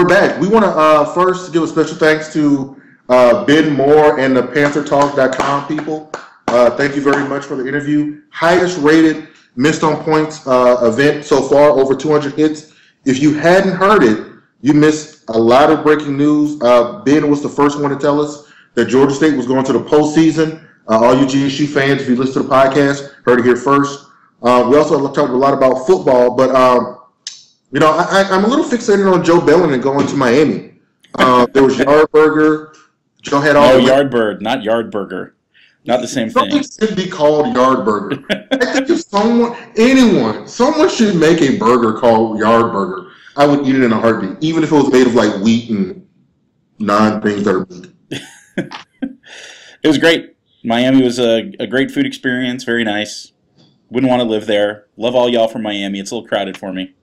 We're back. We want to first give a special thanks to Ben Moore and the PantherTalk.com people. Thank you very much for the interview. Highest rated Missed on Points event so far, over 200 hits. If you hadn't heard it, you missed a lot of breaking news. Ben was the first one to tell us that Georgia State was going to the postseason. All you GSU fans, if you listen to the podcast, heard it here first. We also talked a lot about football, but I'm a little fixated on Joe Bellon and going to Miami. There was Yardburger. Joe had all. No, Yardbird, not Yardburger. Not the same thing. Something should be called Yardburger. I think if someone should make a burger called Yardburger, I would eat it in a heartbeat, even if it was made of like wheat and non-things that are meat. It was great. Miami was a great food experience. Very nice. Wouldn't want to live there. Love all y'all from Miami. It's a little crowded for me.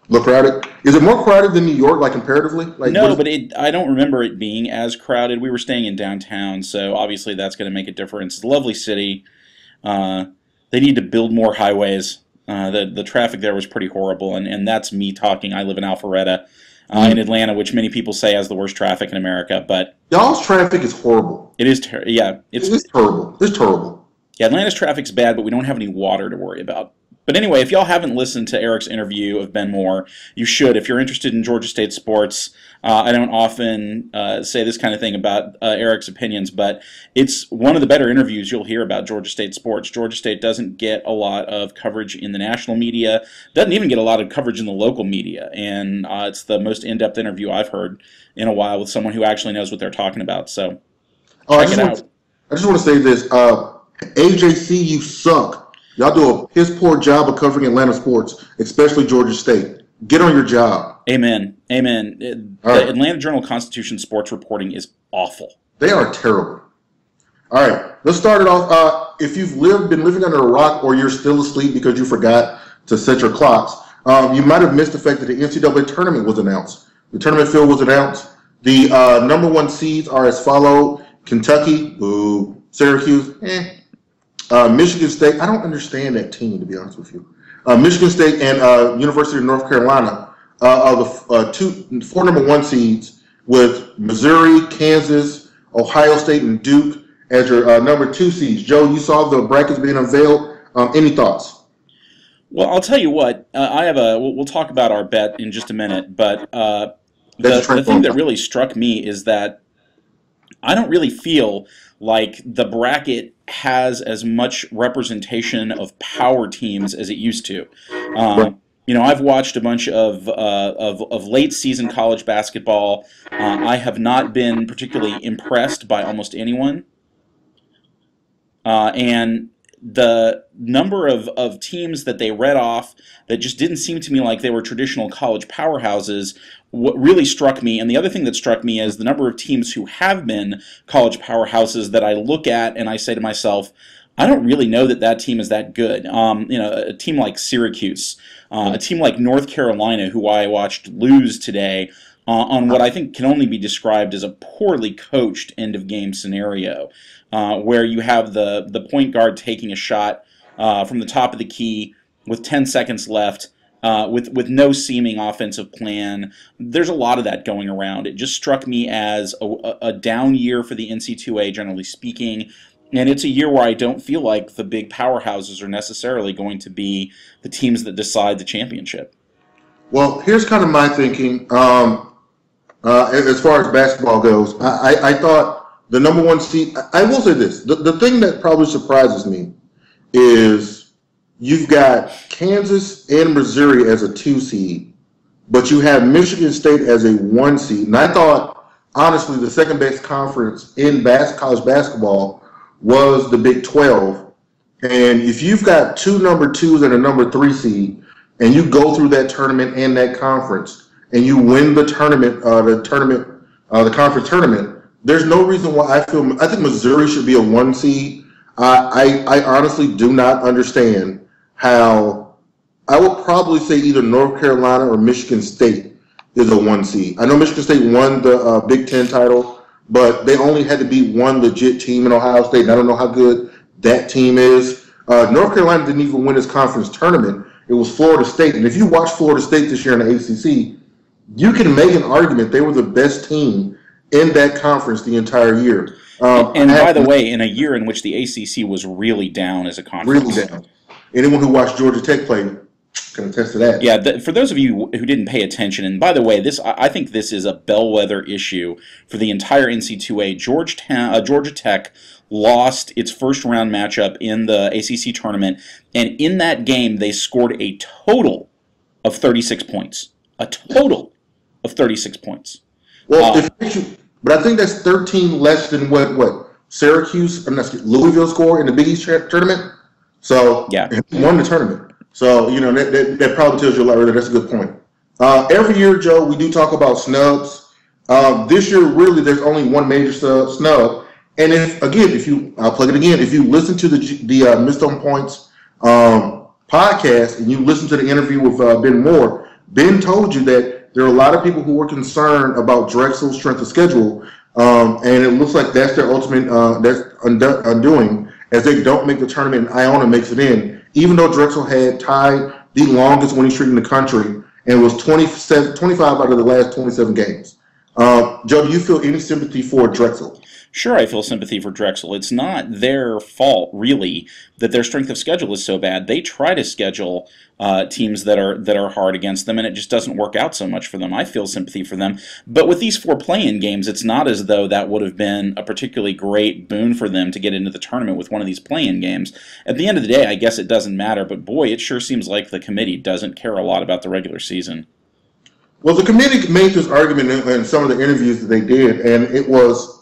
A little crowded? Is it more crowded than New York, like comparatively? No, but I don't remember it being as crowded. We were staying in downtown, so obviously that's going to make a difference. It's a lovely city. They need to build more highways. The traffic there was pretty horrible, and that's me talking. I live in Alpharetta, in Atlanta, which many people say has the worst traffic in America. But y'all's traffic is horrible. It is. It's terrible. It's terrible. Yeah, Atlanta's traffic's bad, but we don't have any water to worry about. But anyway, if y'all haven't listened to Eric's interview of Ben Moore, you should. If you're interested in Georgia State sports, I don't often say this kind of thing about Eric's opinions, but it's one of the better interviews you'll hear about Georgia State sports. Georgia State doesn't get a lot of coverage in the national media, doesn't even get a lot of coverage in the local media, and it's the most in-depth interview I've heard in a while with someone who actually knows what they're talking about. So check it out. I just want to say this. AJC, you suck. Y'all do a piss-poor job of covering Atlanta sports, especially Georgia State. Get on your job. Amen. The Atlanta Journal-Constitution sports reporting is awful. They are terrible. All right, let's start it off. If you've been living under a rock or you're still asleep because you forgot to set your clocks, you might have missed the fact that the NCAA tournament was announced. The tournament field was announced. The number one seeds are as follows. Kentucky, boo. Syracuse, Michigan State, I don't understand that team, to be honest with you. Michigan State and University of North Carolina are the four number one seeds, with Missouri, Kansas, Ohio State, and Duke as your number two seeds. Joe, you saw the brackets being unveiled. Any thoughts? Well, I'll tell you what. We'll talk about our bet in just a minute, but the thing that really struck me is that I don't really feel like the bracket has as much representation of power teams as it used to. I've watched a bunch of late season college basketball. I have not been particularly impressed by almost anyone. And the number of teams that they read off that just didn't seem to me like they were traditional college powerhouses, what really struck me, and the other thing that struck me is the number of teams who have been college powerhouses that I look at and I say to myself, I don't really know that team is that good. A team like Syracuse, a team like North Carolina, who I watched lose today on what I think can only be described as a poorly coached end-of-game scenario, where you have the point guard taking a shot from the top of the key with 10 seconds left, with no seeming offensive plan. There's a lot of that going around. It just struck me as a down year for the NC2A, generally speaking, and it's a year where I don't feel like the big powerhouses are necessarily going to be the teams that decide the championship. Well, here's kind of my thinking. As far as basketball goes, I thought the number one seed, I will say this, the thing that probably surprises me is you've got Kansas and Missouri as a 2 seed, but you have Michigan State as a 1 seed. And I thought, honestly, the second best conference in college basketball was the Big 12. And if you've got 2 number 2s and a number 3 seed, and you go through that tournament and that conference, and you win the conference tournament, there's no reason why I think Missouri should be a 1 seed. I honestly do not understand how. I would probably say either North Carolina or Michigan State is a 1 seed. I know Michigan State won the Big Ten title, but they only had to beat one legit team in Ohio State, and I don't know how good that team is. North Carolina didn't even win its conference tournament. It was Florida State, and if you watch Florida State this year in the ACC, you can make an argument they were the best team in that conference the entire year. And by the way, in a year in which the ACC was really down as a conference. Really down. Anyone who watched Georgia Tech play can attest to that. Yeah, for those of you who didn't pay attention, and by the way, I think this is a bellwether issue for the entire NC2A. Georgia Tech lost its first-round matchup in the ACC tournament, and in that game, they scored a total of 36 points. A total of 36 points. Well, but I think that's 13 less than what Louisville scored in the Big East tournament. So yeah, he won the tournament. So that probably tells you a lot. Really, that's a good point. Every year, Joe, we do talk about snubs. This year, really, there's only one major snub. And I'll plug it again. If you listen to the Missed on Points podcast and you listen to the interview with Ben Moore, Ben told you that there are a lot of people who were concerned about Drexel's strength of schedule, and it looks like that's their ultimate undoing, as they don't make the tournament and Iona makes it in, even though Drexel had tied the longest winning streak in the country and was 25 out of the last 27 games. Joe, do you feel any sympathy for Drexel? Sure, I feel sympathy for Drexel. It's not their fault, really, that their strength of schedule is so bad. They try to schedule teams that are hard against them, and it just doesn't work out so much for them. I feel sympathy for them. But with these 4 play-in games, it's not as though that would have been a particularly great boon for them to get into the tournament with one of these play-in games. At the end of the day, I guess it doesn't matter, but boy, it sure seems like the committee doesn't care a lot about the regular season. Well, the committee made this argument in some of the interviews that they did, and it was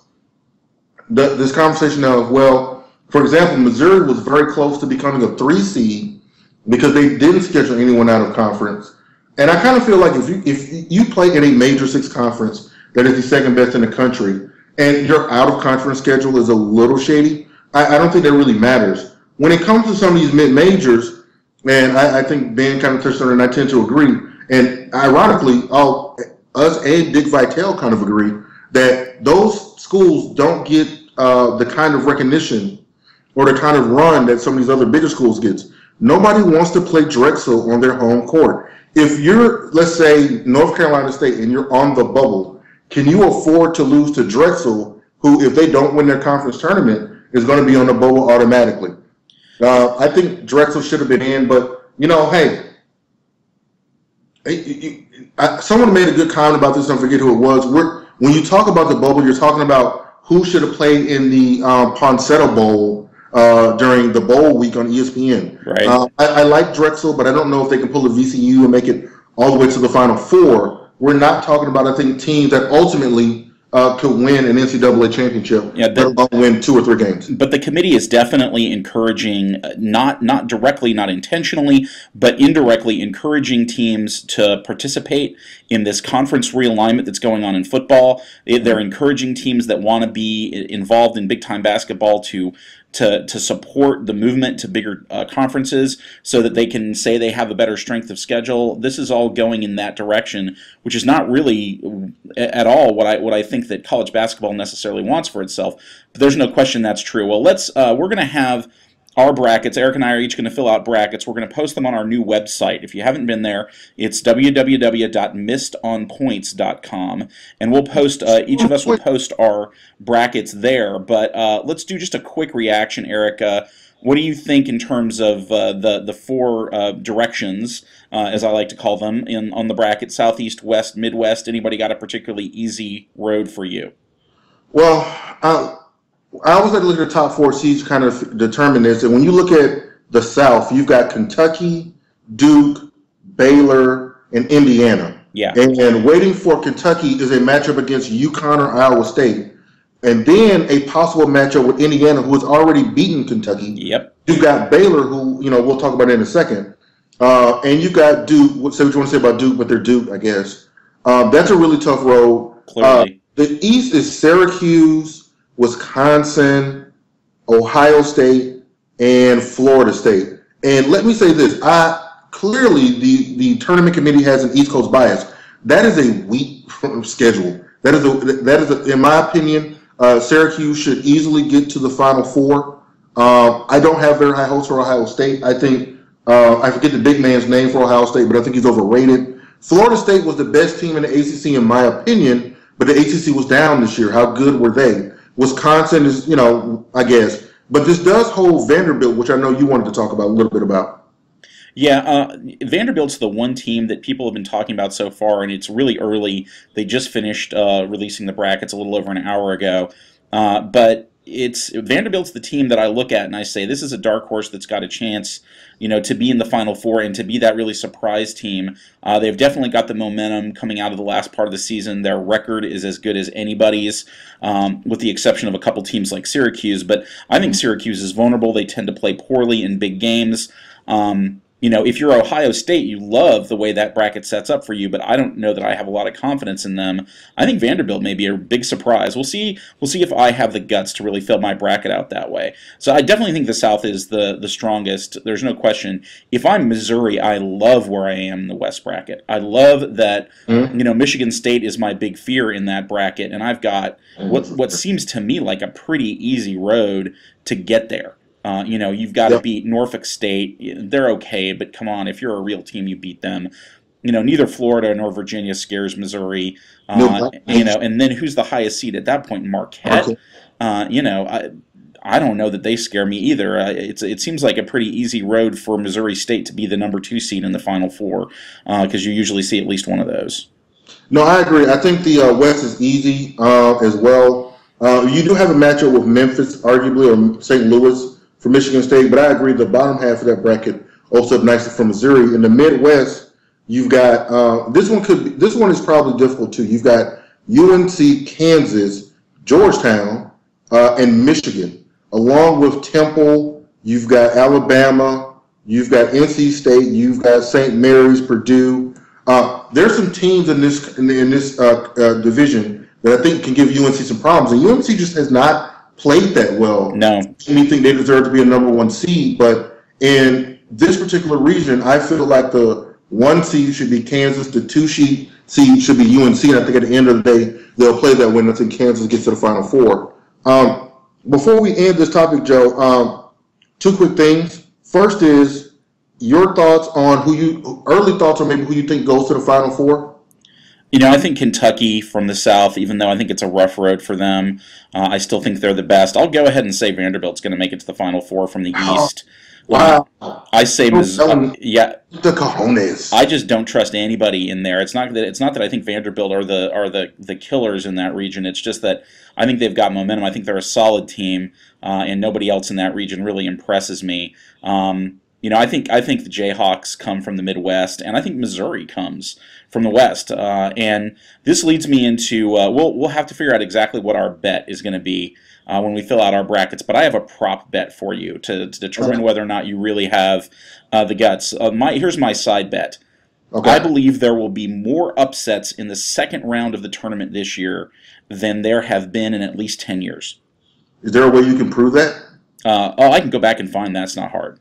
this conversation of, well, for example, Missouri was very close to becoming a 3 seed because they didn't schedule anyone out of conference. And I kind of feel like if you play in a major 6 conference that is the second best in the country and your out of conference schedule is a little shady, I don't think that really matters. When it comes to some of these mid-majors, and I think Ben kind of touched on it and I tend to agree, and ironically, us and Dick Vitale kind of agree that those schools don't get the kind of recognition or the kind of run that some of these other bigger schools get. Nobody wants to play Drexel on their home court. If you're, let's say, North Carolina State and you're on the bubble, can you afford to lose to Drexel, who, if they don't win their conference tournament, is going to be on the bubble automatically? I think Drexel should have been in, but, hey, someone made a good comment about this. I don't forget who it was. When you talk about the bubble, you're talking about who should have played in the Ponsetto Bowl during the bowl week on ESPN. Right. I like Drexel, but I don't know if they can pull a VCU and make it all the way to the Final Four. We're not talking about, I think, teams that ultimately could win an NCAA championship, let alone win 2 or 3 games. But the committee is definitely encouraging, not directly, not intentionally, but indirectly encouraging teams to participate in this conference realignment that's going on in football. They're encouraging teams that want to be involved in big-time basketball to support the movement to bigger conferences so that they can say they have a better strength of schedule. This is all going in that direction, which is not really at all what I think that college basketball necessarily wants for itself. But there's no question that's true. Well, we're going to have our brackets. Eric and I are each going to fill out brackets. We're going to post them on our new website. If you haven't been there, it's www.MissedOnPoints.com, and we'll post. Each of us will post our brackets there. But let's do just a quick reaction, Eric. What do you think in terms of the 4 directions, as I like to call them, on the bracket? Southeast, West, Midwest. Anybody got a particularly easy road for you? Well, I always like to look at the top 4 seeds to kind of determine this. And when you look at the South, you've got Kentucky, Duke, Baylor, and Indiana. Yeah. And waiting for Kentucky is a matchup against UConn or Iowa State. And then a possible matchup with Indiana, who has already beaten Kentucky. Yep. You've got Baylor, who, we'll talk about in a second. And you've got Duke. Say what you want to say about Duke, but they're Duke, I guess. That's a really tough road. Clearly. The East is Syracuse, Wisconsin, Ohio State, and Florida State. And let me say this. Clearly, the tournament committee has an East Coast bias. That is a weak schedule. That is, in my opinion, Syracuse should easily get to the Final Four. I don't have very high hopes for Ohio State. I think, I forget the big man's name for Ohio State, but I think he's overrated. Florida State was the best team in the ACC in my opinion, but the ACC was down this year. How good were they? Wisconsin is, I guess. But this does hold Vanderbilt, which I know you wanted to talk about a little bit about. Yeah, Vanderbilt's the one team that people have been talking about so far, and it's really early. They just finished releasing the brackets a little over an hour ago. But Vanderbilt's the team that I look at and I say, this is a dark horse that's got a chance, to be in the Final Four and to be that really surprise team. They've definitely got the momentum coming out of the last part of the season. Their record is as good as anybody's, with the exception of a couple teams like Syracuse. But I think Syracuse is vulnerable. They tend to play poorly in big games. If you're Ohio State, you love the way that bracket sets up for you, but I don't know that I have a lot of confidence in them. I think Vanderbilt may be a big surprise. We'll see if I have the guts to really fill my bracket out that way. So I definitely think the South is the strongest. There's no question. If I'm Missouri, I love where I am in the West bracket. I love that, Michigan State is my big fear in that bracket, and I've got what seems to me like a pretty easy road to get there. You've got to beat Norfolk State. They're okay, but come on, if you're a real team, you beat them. Neither Florida nor Virginia scares Missouri. And then who's the highest seed at that point? Marquette. I don't know that they scare me either. It seems like a pretty easy road for Missouri State to be the number 2 seed in the Final Four, because you usually see at least one of those. No, I agree. I think the West is easy as well. You do have a matchup with Memphis, arguably, or St. Louis for Michigan State, but I agree the bottom half of that bracket opens up nicely for Missouri. In the Midwest, you've got this one is probably difficult too. You've got UNC, Kansas, Georgetown, and Michigan, along with Temple. You've got Alabama. You've got NC State. You've got St. Mary's, Purdue. There's some teams in this division that I think can give UNC some problems, and UNC just has not played that well. No. We think they deserve to be a number 1 seed, but in this particular region, I feel like the 1 seed should be Kansas, the 2 seed should be UNC, and I think at the end of the day, they'll play that way, and I think Kansas gets to the Final Four. Before we end this topic, Joe, 2 quick things. First is your thoughts on early thoughts on maybe who you think goes to the Final Four? I think Kentucky from the South, even though I think it's a rough road for them, I still think they're the best. I'll go ahead and say Vanderbilt's going to make it to the Final Four from the East. Wow. I say Missouri. Yeah. The cojones. I just don't trust anybody in there. It's not that I think Vanderbilt are the killers in that region. It's just that I think they've got momentum. I think they're a solid team, and nobody else in that region really impresses me. I think the Jayhawks come from the Midwest, and I think Missouri comes from the West. And this leads me into we'll have to figure out exactly what our bet is going to be when we fill out our brackets. But I have a prop bet for you to determine whether or not you really have the guts. Here's my side bet. Okay. I believe there will be more upsets in the second round of the tournament this year than there have been in at least 10 years. Is there a way you can prove that? I can go back and find that. It's not hard.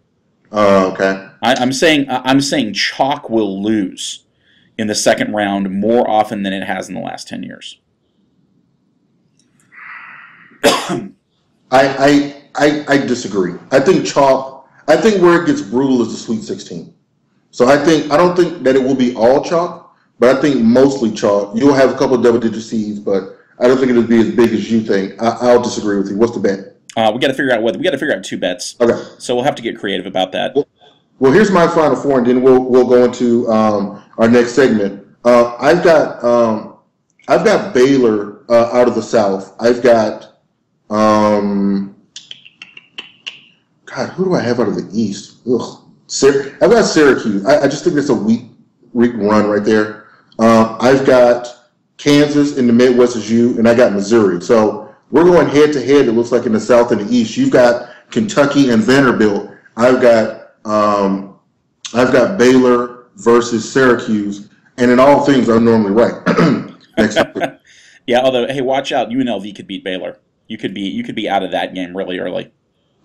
Okay. I'm saying chalk will lose in the second round more often than it has in the last 10 years. I disagree. I think where it gets brutal is the Sweet 16. So I don't think that it will be all chalk, but I think mostly chalk. You'll have a couple of double-digit seeds, but I don't think it'll be as big as you think. I'll disagree with you. What's the bet? We got to figure out 2 bets. Okay. So we'll have to get creative about that. Well, here's my Final Four, and then we'll go into our next segment. I've got Baylor out of the South. I've got God, who do I have out of the East? I've got Syracuse. I just think it's a weak run right there. I've got Kansas in the Midwest as you, and I got Missouri. So we're going head to head. It looks like in the South and the East. You've got Kentucky and Vanderbilt. I've got Baylor versus Syracuse, and in all things, I'm normally right. Next topic. Yeah, although hey, watch out, UNLV could beat Baylor. You could be out of that game really early.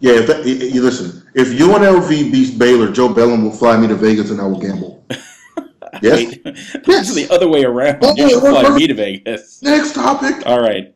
Yeah, listen. If UNLV beats Baylor, Joe Bellon will fly me to Vegas, and I will gamble. Yes, It's the other way around. You fly me to Vegas. Next topic. All right.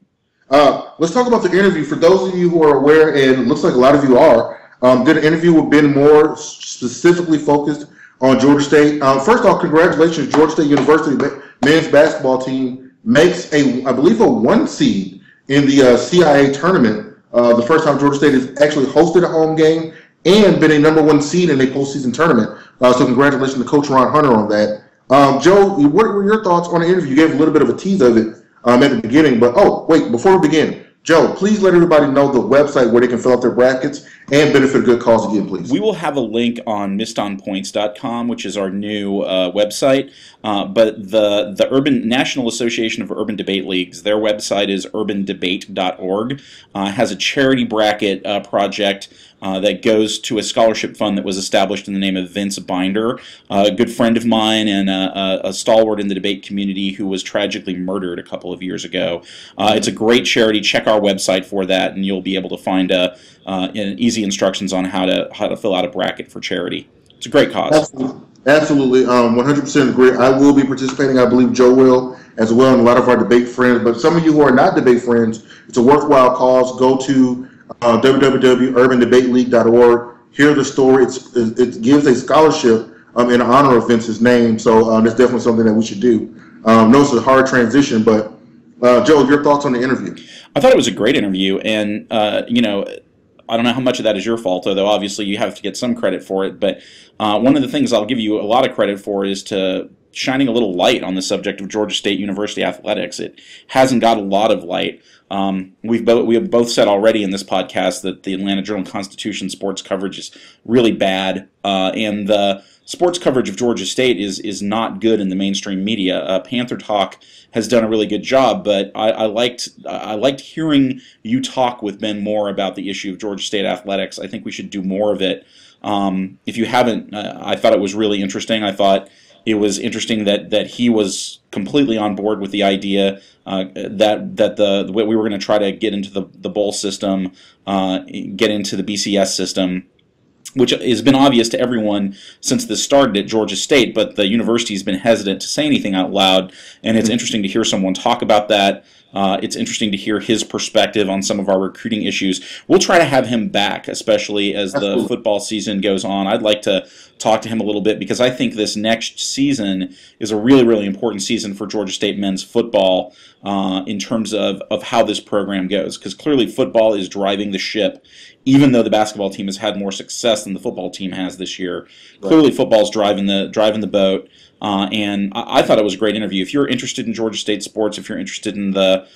Let's talk about the interview. For those of you who are aware, and it looks like a lot of you are, did an interview with Ben Moore specifically focused on Georgia State. First off, congratulations, Georgia State University men's basketball team makes I believe, a 1 seed in the CIA tournament. The first time Georgia State has actually hosted a home game and been a number 1 seed in a postseason tournament. So congratulations to Coach Ron Hunter on that. Joe, what were your thoughts on the interview? You gave a little bit of a tease of it at the beginning, but wait, before we begin, Joe, please let everybody know the website where they can fill out their brackets and benefit a good cause again, please. We will have a link on MissedOnPoints.com, which is our new website. But the National Association of Urban Debate Leagues, their website is urbandebate.org, has a charity bracket project that goes to a scholarship fund that was established in the name of Vince Binder, a good friend of mine and a stalwart in the debate community who was tragically murdered a couple of years ago. It's a great charity. Check our website for that, and you'll be able to find easy instructions on how to fill out a bracket for charity. It's a great cause. Absolutely, 100% agree. I will be participating. I believe Joe will as well, and a lot of our debate friends. But some of you who are not debate friends, it's a worthwhile cause. Go to www.urbandebateleague.org. Hear the story. It gives a scholarship in honor of Vince's name. So that's definitely something that we should do. No, it's a hard transition, but Joe, your thoughts on the interview? I thought it was a great interview, and I don't know how much of that is your fault, although obviously you have to get some credit for it. But one of the things I'll give you a lot of credit for is to shining a little light on the subject of Georgia State University athletics. It hasn't got a lot of light. We have both said already in this podcast that the Atlanta Journal-Constitution sports coverage is really bad, and the sports coverage of Georgia State is not good in the mainstream media. Panther Talk has done a really good job, but I liked hearing you talk with Ben Moore about the issue of Georgia State athletics. I think we should do more of it. If you haven't, I thought it was really interesting. I thought it was interesting that he was completely on board with the idea that we were going to try to get into the bowl system, get into the BCS system, which has been obvious to everyone since this started at Georgia State, but the university has been hesitant to say anything out loud, and it's interesting to hear someone talk about that. It's interesting to hear his perspective on some of our recruiting issues. We'll try to have him back, especially as the football season goes on. I'd like to talk to him a little bit because I think this next season is a really, really important season for Georgia State men's football in terms of how this program goes, because clearly football is driving the ship. Even though the basketball team has had more success than the football team has this year, clearly football's driving the boat. And I thought it was a great interview. If you're interested in Georgia State sports, if you're interested in the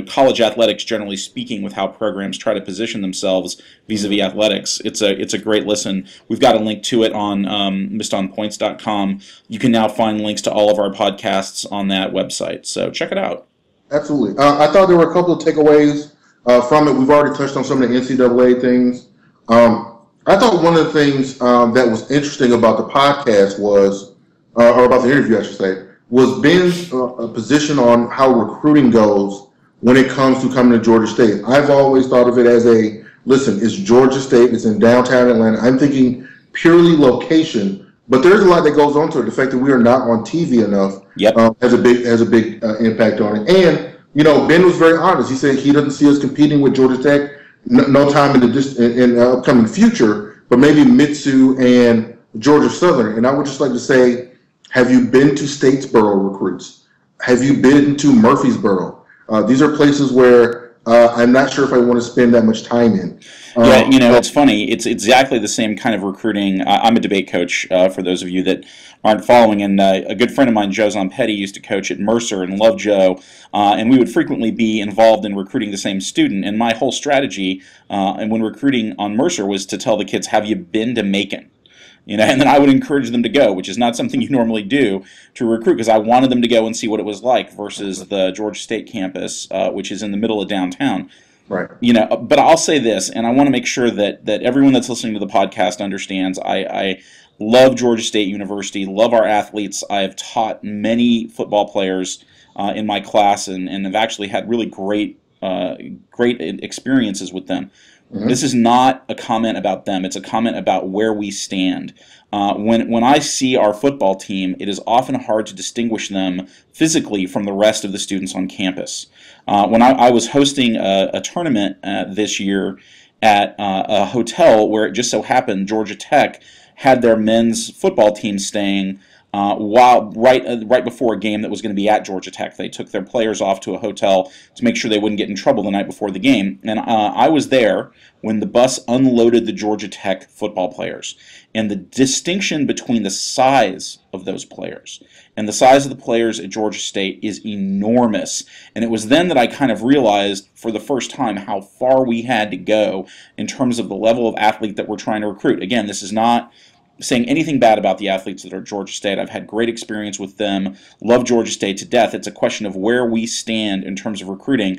college athletics, generally speaking, with how programs try to position themselves vis-a-vis athletics, it's a great listen. We've got a link to it on MissedOnPoints.com. You can now find links to all of our podcasts on that website. So check it out. Absolutely. I thought there were a couple of takeaways from it. We've already touched on some of the NCAA things. I thought one of the things that was interesting about the podcast was, or about the interview, I should say, was Ben's position on how recruiting goes when it comes to coming to Georgia State. I've always thought of it as it's Georgia State, it's in downtown Atlanta. I'm thinking purely location, but there's a lot that goes on to it. The fact that we are not on TV enough has a big impact on it. And Ben was very honest. He said he doesn't see us competing with Georgia Tech no time in the upcoming future, but maybe Mitsu and Georgia Southern. And I would just like to say, have you been to Statesboro recruits? Have you been to Murfreesboro? These are places where I'm not sure if I want to spend that much time in. It's funny. It's exactly the same kind of recruiting. I'm a debate coach, for those of you that aren't following, and a good friend of mine, Joe Zompetti, used to coach at Mercer and loved Joe, and we would frequently be involved in recruiting the same student. And my whole strategy and when recruiting on Mercer was to tell the kids, have you been to Macon? And then I would encourage them to go, which is not something you normally do to recruit, because I wanted them to go and see what it was like versus the Georgia State campus, which is in the middle of downtown. Right. But I'll say this, and I want to make sure that everyone that's listening to the podcast understands. I love Georgia State University, love our athletes. I have taught many football players in my class, and have actually had really great experiences with them. Mm-hmm. This is not a comment about them. It's a comment about where we stand. When I see our football team, it is often hard to distinguish them physically from the rest of the students on campus. When I was hosting a tournament this year at a hotel where it just so happened Georgia Tech had their men's football team staying while right before a game that was going to be at Georgia Tech. They took their players off to a hotel to make sure they wouldn't get in trouble the night before the game. And I was there when the bus unloaded the Georgia Tech football players. And the distinction between the size of those players and the size of the players at Georgia State is enormous. And it was then that I kind of realized for the first time how far we had to go in terms of the level of athlete that we're trying to recruit. Again, this is not saying anything bad about the athletes that are at Georgia State. I've had great experience with them, love Georgia State to death. It's a question of where we stand in terms of recruiting.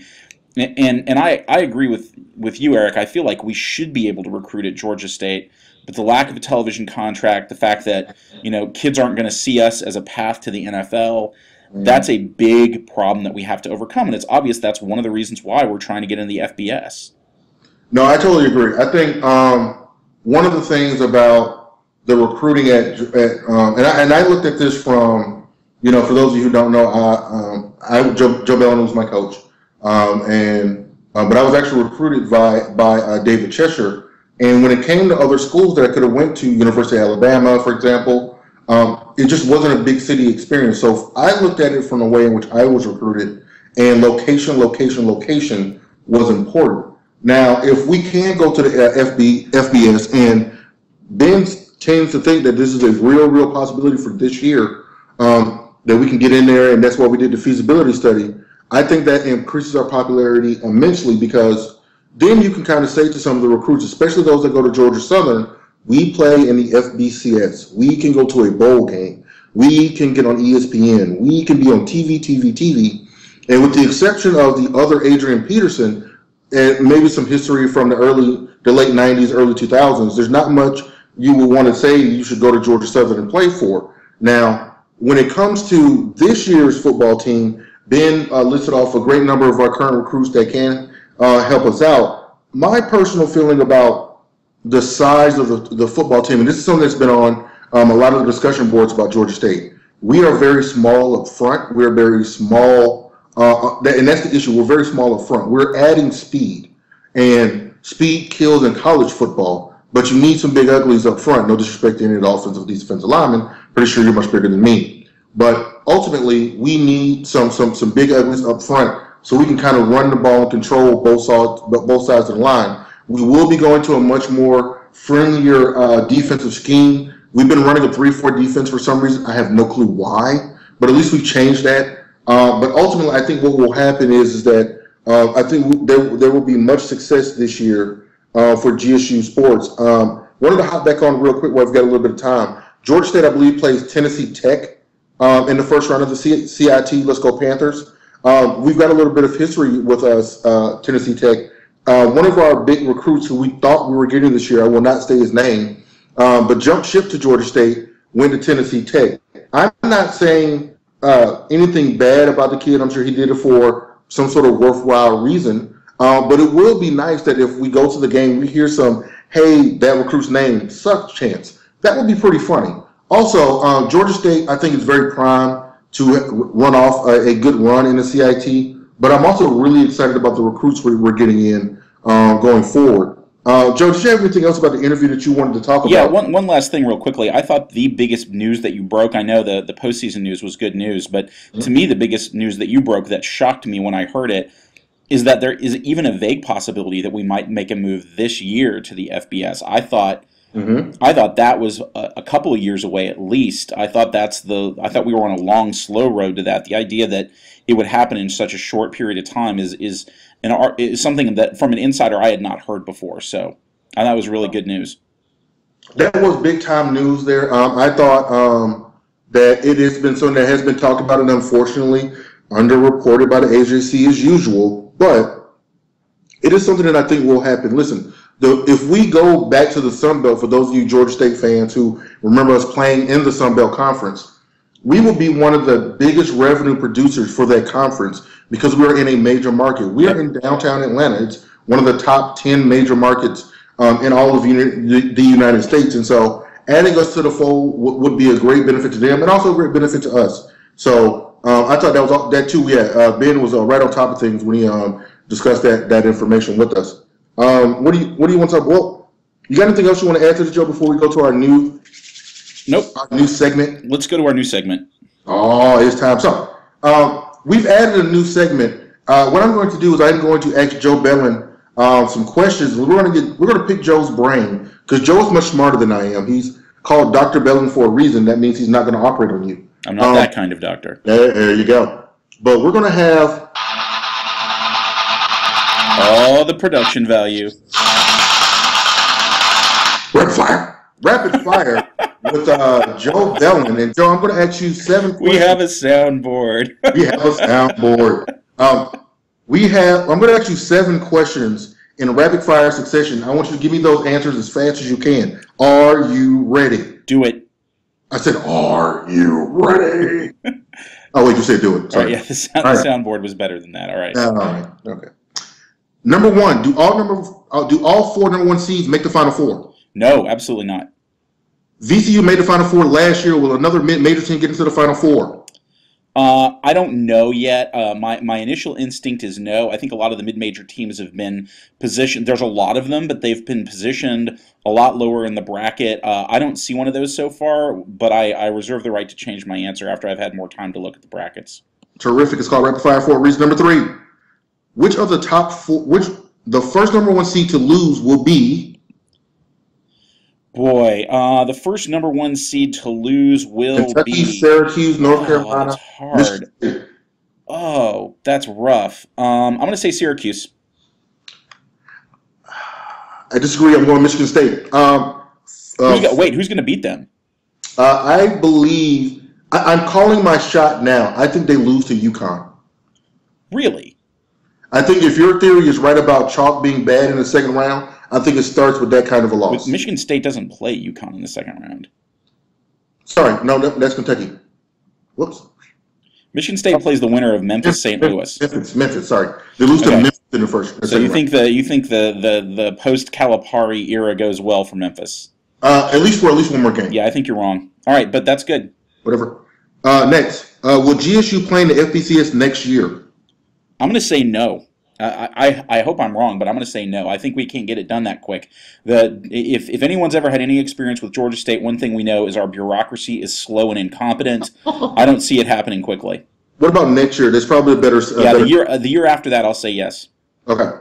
And I agree with you, Eric. I feel like we should be able to recruit at Georgia State, but the lack of a television contract, the fact that kids aren't going to see us as a path to the NFL, that's a big problem that we have to overcome. And it's obvious that's one of the reasons why we're trying to get in the FBS. No, I totally agree. I think one of the things about the recruiting and I looked at this from, for those of you who don't know, Joe Bellon was my coach, but I was actually recruited by David Cheshire, and when it came to other schools that I could have went to, University of Alabama, for example, it just wasn't a big city experience. So I looked at it from the way in which I was recruited, and location was important. Now, if we can go to the FBS, and Ben tends to think that this is a real possibility for this year, that we can get in there, and that's why we did the feasibility study. I think that increases our popularity immensely, because then you can kind of say to some of the recruits, especially those that go to Georgia Southern, we play in the FBCS. We can go to a bowl game. We can get on ESPN. We can be on TV. And with the exception of the other Adrian Peterson, and maybe some history from the late 90s, early 2000s, there's not much you would want to say you should go to Georgia Southern and play for. Now, when it comes to this year's football team, Ben listed off a great number of our current recruits that can help us out. My personal feeling about the size of the football team, and this is something that's been on a lot of the discussion boards about Georgia State. We are very small up front. We're very small, and that's the issue. We're very small up front. We're adding speed, and speed kills in college football. But you need some big uglies up front. No disrespect to any of the offensive or defensive linemen. Pretty sure you're much bigger than me. But ultimately, we need some big uglies up front so we can kind of run the ball and control both sides of the line. We will be going to a much more friendlier defensive scheme. We've been running a 3-4 defense for some reason. I have no clue why, but at least we've changed that. But ultimately, I think what will happen is that I think there will be much success this year for GSU sports. Wanted to hop back on real quick while we've got a little bit of time. Georgia State, I believe, plays Tennessee Tech in the first round of the CIT. Let's go Panthers. We've got a little bit of history with us, Tennessee Tech. One of our big recruits who we thought we were getting this year, I will not say his name, but jumped ship to Georgia State, went to Tennessee Tech. I'm not saying anything bad about the kid. I'm sure he did it for some sort of worthwhile reason. But it will be nice that if we go to the game, we hear some, hey, that recruit's name sucks chants. That would be pretty funny. Also, Georgia State, I think, is very prime to run off a good run in the CIT. But I'm also really excited about the recruits we're getting in going forward. Joe, did you have anything else about the interview that you wanted to talk about? Yeah, one last thing real quickly. I thought the biggest news that you broke, I know the postseason news was good news, but to me the biggest news that you broke that shocked me when I heard it is that there is even a vague possibility that we might make a move this year to the FBS. I thought that was a couple of years away at least. I thought we were on a long, slow road to that. The idea that it would happen in such a short period of time is something that from an insider I had not heard before. So I thought it was really good news. That was big time news there. I thought that it has been something that has been talked about, and unfortunately underreported by the AJC as usual. But it is something that I think will happen. Listen, if we go back to the Sun Belt, for those of you Georgia State fans who remember us playing in the Sun Belt Conference, we will be one of the biggest revenue producers for that conference because we're in a major market. We are in downtown Atlanta. It's one of the top 10 major markets in all of the United States. And so adding us to the fold would be a great benefit to them and also a great benefit to us. So I thought that too. Yeah, Ben was right on top of things when he discussed that information with us. What do you want to talk? Well, You got anything else you want to add to the show before we go to our new Nope. Our new segment? Let's go to our new segment. Oh, it's time. So, we've added a new segment. What I'm going to do is I'm going to ask Joe Bellon some questions. We're going to pick Joe's brain because Joe's much smarter than I am. He's called Dr. Bellon for a reason. That means he's not going to operate on you. I'm not that kind of doctor. There you go. But we're going to have all the production value. Rapid fire with Joe Bellon. And Joe, I'm going to ask you 7 questions. We have a soundboard. We have a soundboard. I'm going to ask you 7 questions in rapid fire succession. I want you to give me those answers as fast as you can. Are you ready? Do it. I said, are you ready? Oh, wait, you said do it. Sorry. All right, yeah, the soundboard was better than that. All right. All right. Okay. Number 1, do all 4 number 1 seeds make the Final Four? No, absolutely not. VCU made the Final Four last year. Will another major team get into the Final Four? I don't know yet. My initial instinct is no. I think a lot of the mid-major teams have been positioned. There's a lot of them, but they've been positioned a lot lower in the bracket. I don't see one of those so far, but I reserve the right to change my answer after I've had more time to look at the brackets. Terrific. It's called Rapid Fire for a reason. Number 3. Which of the top 4? The first number 1 seed to lose will be? Boy, the first number 1 seed to lose will Kentucky, be Syracuse, North Carolina. That's hard. Oh, that's rough. I'm going to say Syracuse. I disagree. I'm going Michigan State. Who's going to beat them? I believe I'm calling my shot now. I think they lose to UConn. Really? I think if your theory is right about chalk being bad in the second round, I think it starts with that kind of a loss. But Michigan State doesn't play UConn in the second round. Sorry, no, that's Kentucky. Whoops. Michigan State plays the winner of Memphis St. Louis. Memphis. Sorry, they lose to Memphis in the first. So you think the post Calipari era goes well for Memphis? At least one more game. Yeah, I think you're wrong. All right, but that's good. Whatever. Next, will GSU play in the FBCS next year? I'm going to say no. I hope I'm wrong, but I'm going to say no. I think we can't get it done that quick. If anyone's ever had any experience with Georgia State, one thing we know is our bureaucracy is slow and incompetent. I don't see it happening quickly. What about next year? There's probably a better. The year after that, I'll say yes. Okay.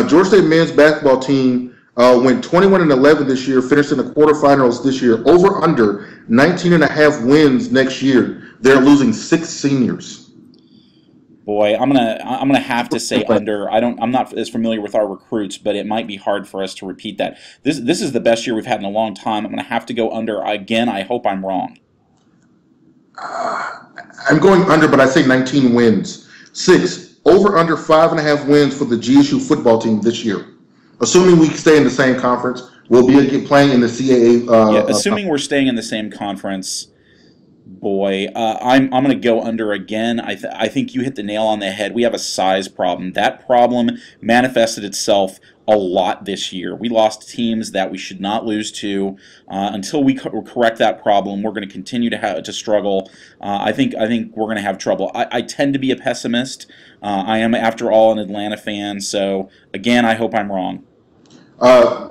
Georgia State men's basketball team went 21-11 this year, finished in the quarterfinals this year. Over under 19.5 wins next year. They're losing 6 seniors. Boy, I'm gonna have to say under. I'm not as familiar with our recruits, but it might be hard for us to repeat that. This is the best year we've had in a long time. I'm gonna have to go under again. I hope I'm wrong. I'm going under, but I say 19 wins. 6 over under 5.5 wins for the GSU football team this year. Assuming we stay in the same conference, we'll be playing in the CAA. Assuming we're staying in the same conference. Boy, I'm going to go under again. I think you hit the nail on the head. We have a size problem. That problem manifested itself a lot this year. We lost teams that we should not lose to. Until we correct that problem, we're going to continue to struggle. I think we're going to have trouble. I tend to be a pessimist. I am, after all, an Atlanta fan. So, again, I hope I'm wrong.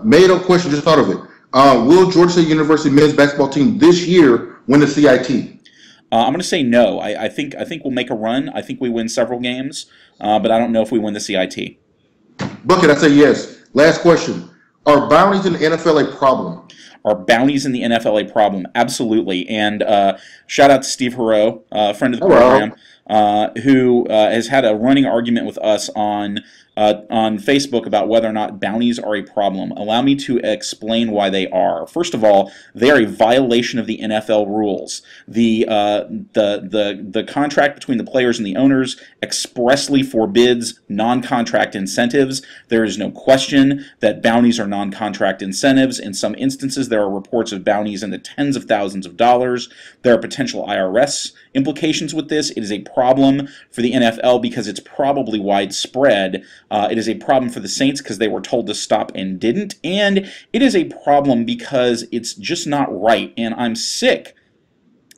Made up question, just thought of it. Will Georgia State University men's basketball team this year win the CIT? I'm going to say no. I think we'll make a run. I think we win several games, but I don't know if we win the CIT. Bucket, I say yes. Last question. Are bounties in the NFL a problem? Are bounties in the NFL a problem? Absolutely. And shout out to Steve Hero, friend of the program, who has had a running argument with us on Facebook about whether or not bounties are a problem. Allow me to explain why they are. First of all, they are a violation of the NFL rules. The contract between the players and the owners expressly forbids non-contract incentives. There is no question that bounties are non-contract incentives. In some instances, there are reports of bounties in the tens of thousands of dollars. There are potential IRS implications with this. It is a problem for the NFL because it's probably widespread. It is a problem for the Saints because they were told to stop and didn't. And it is a problem because it's just not right. And I'm sick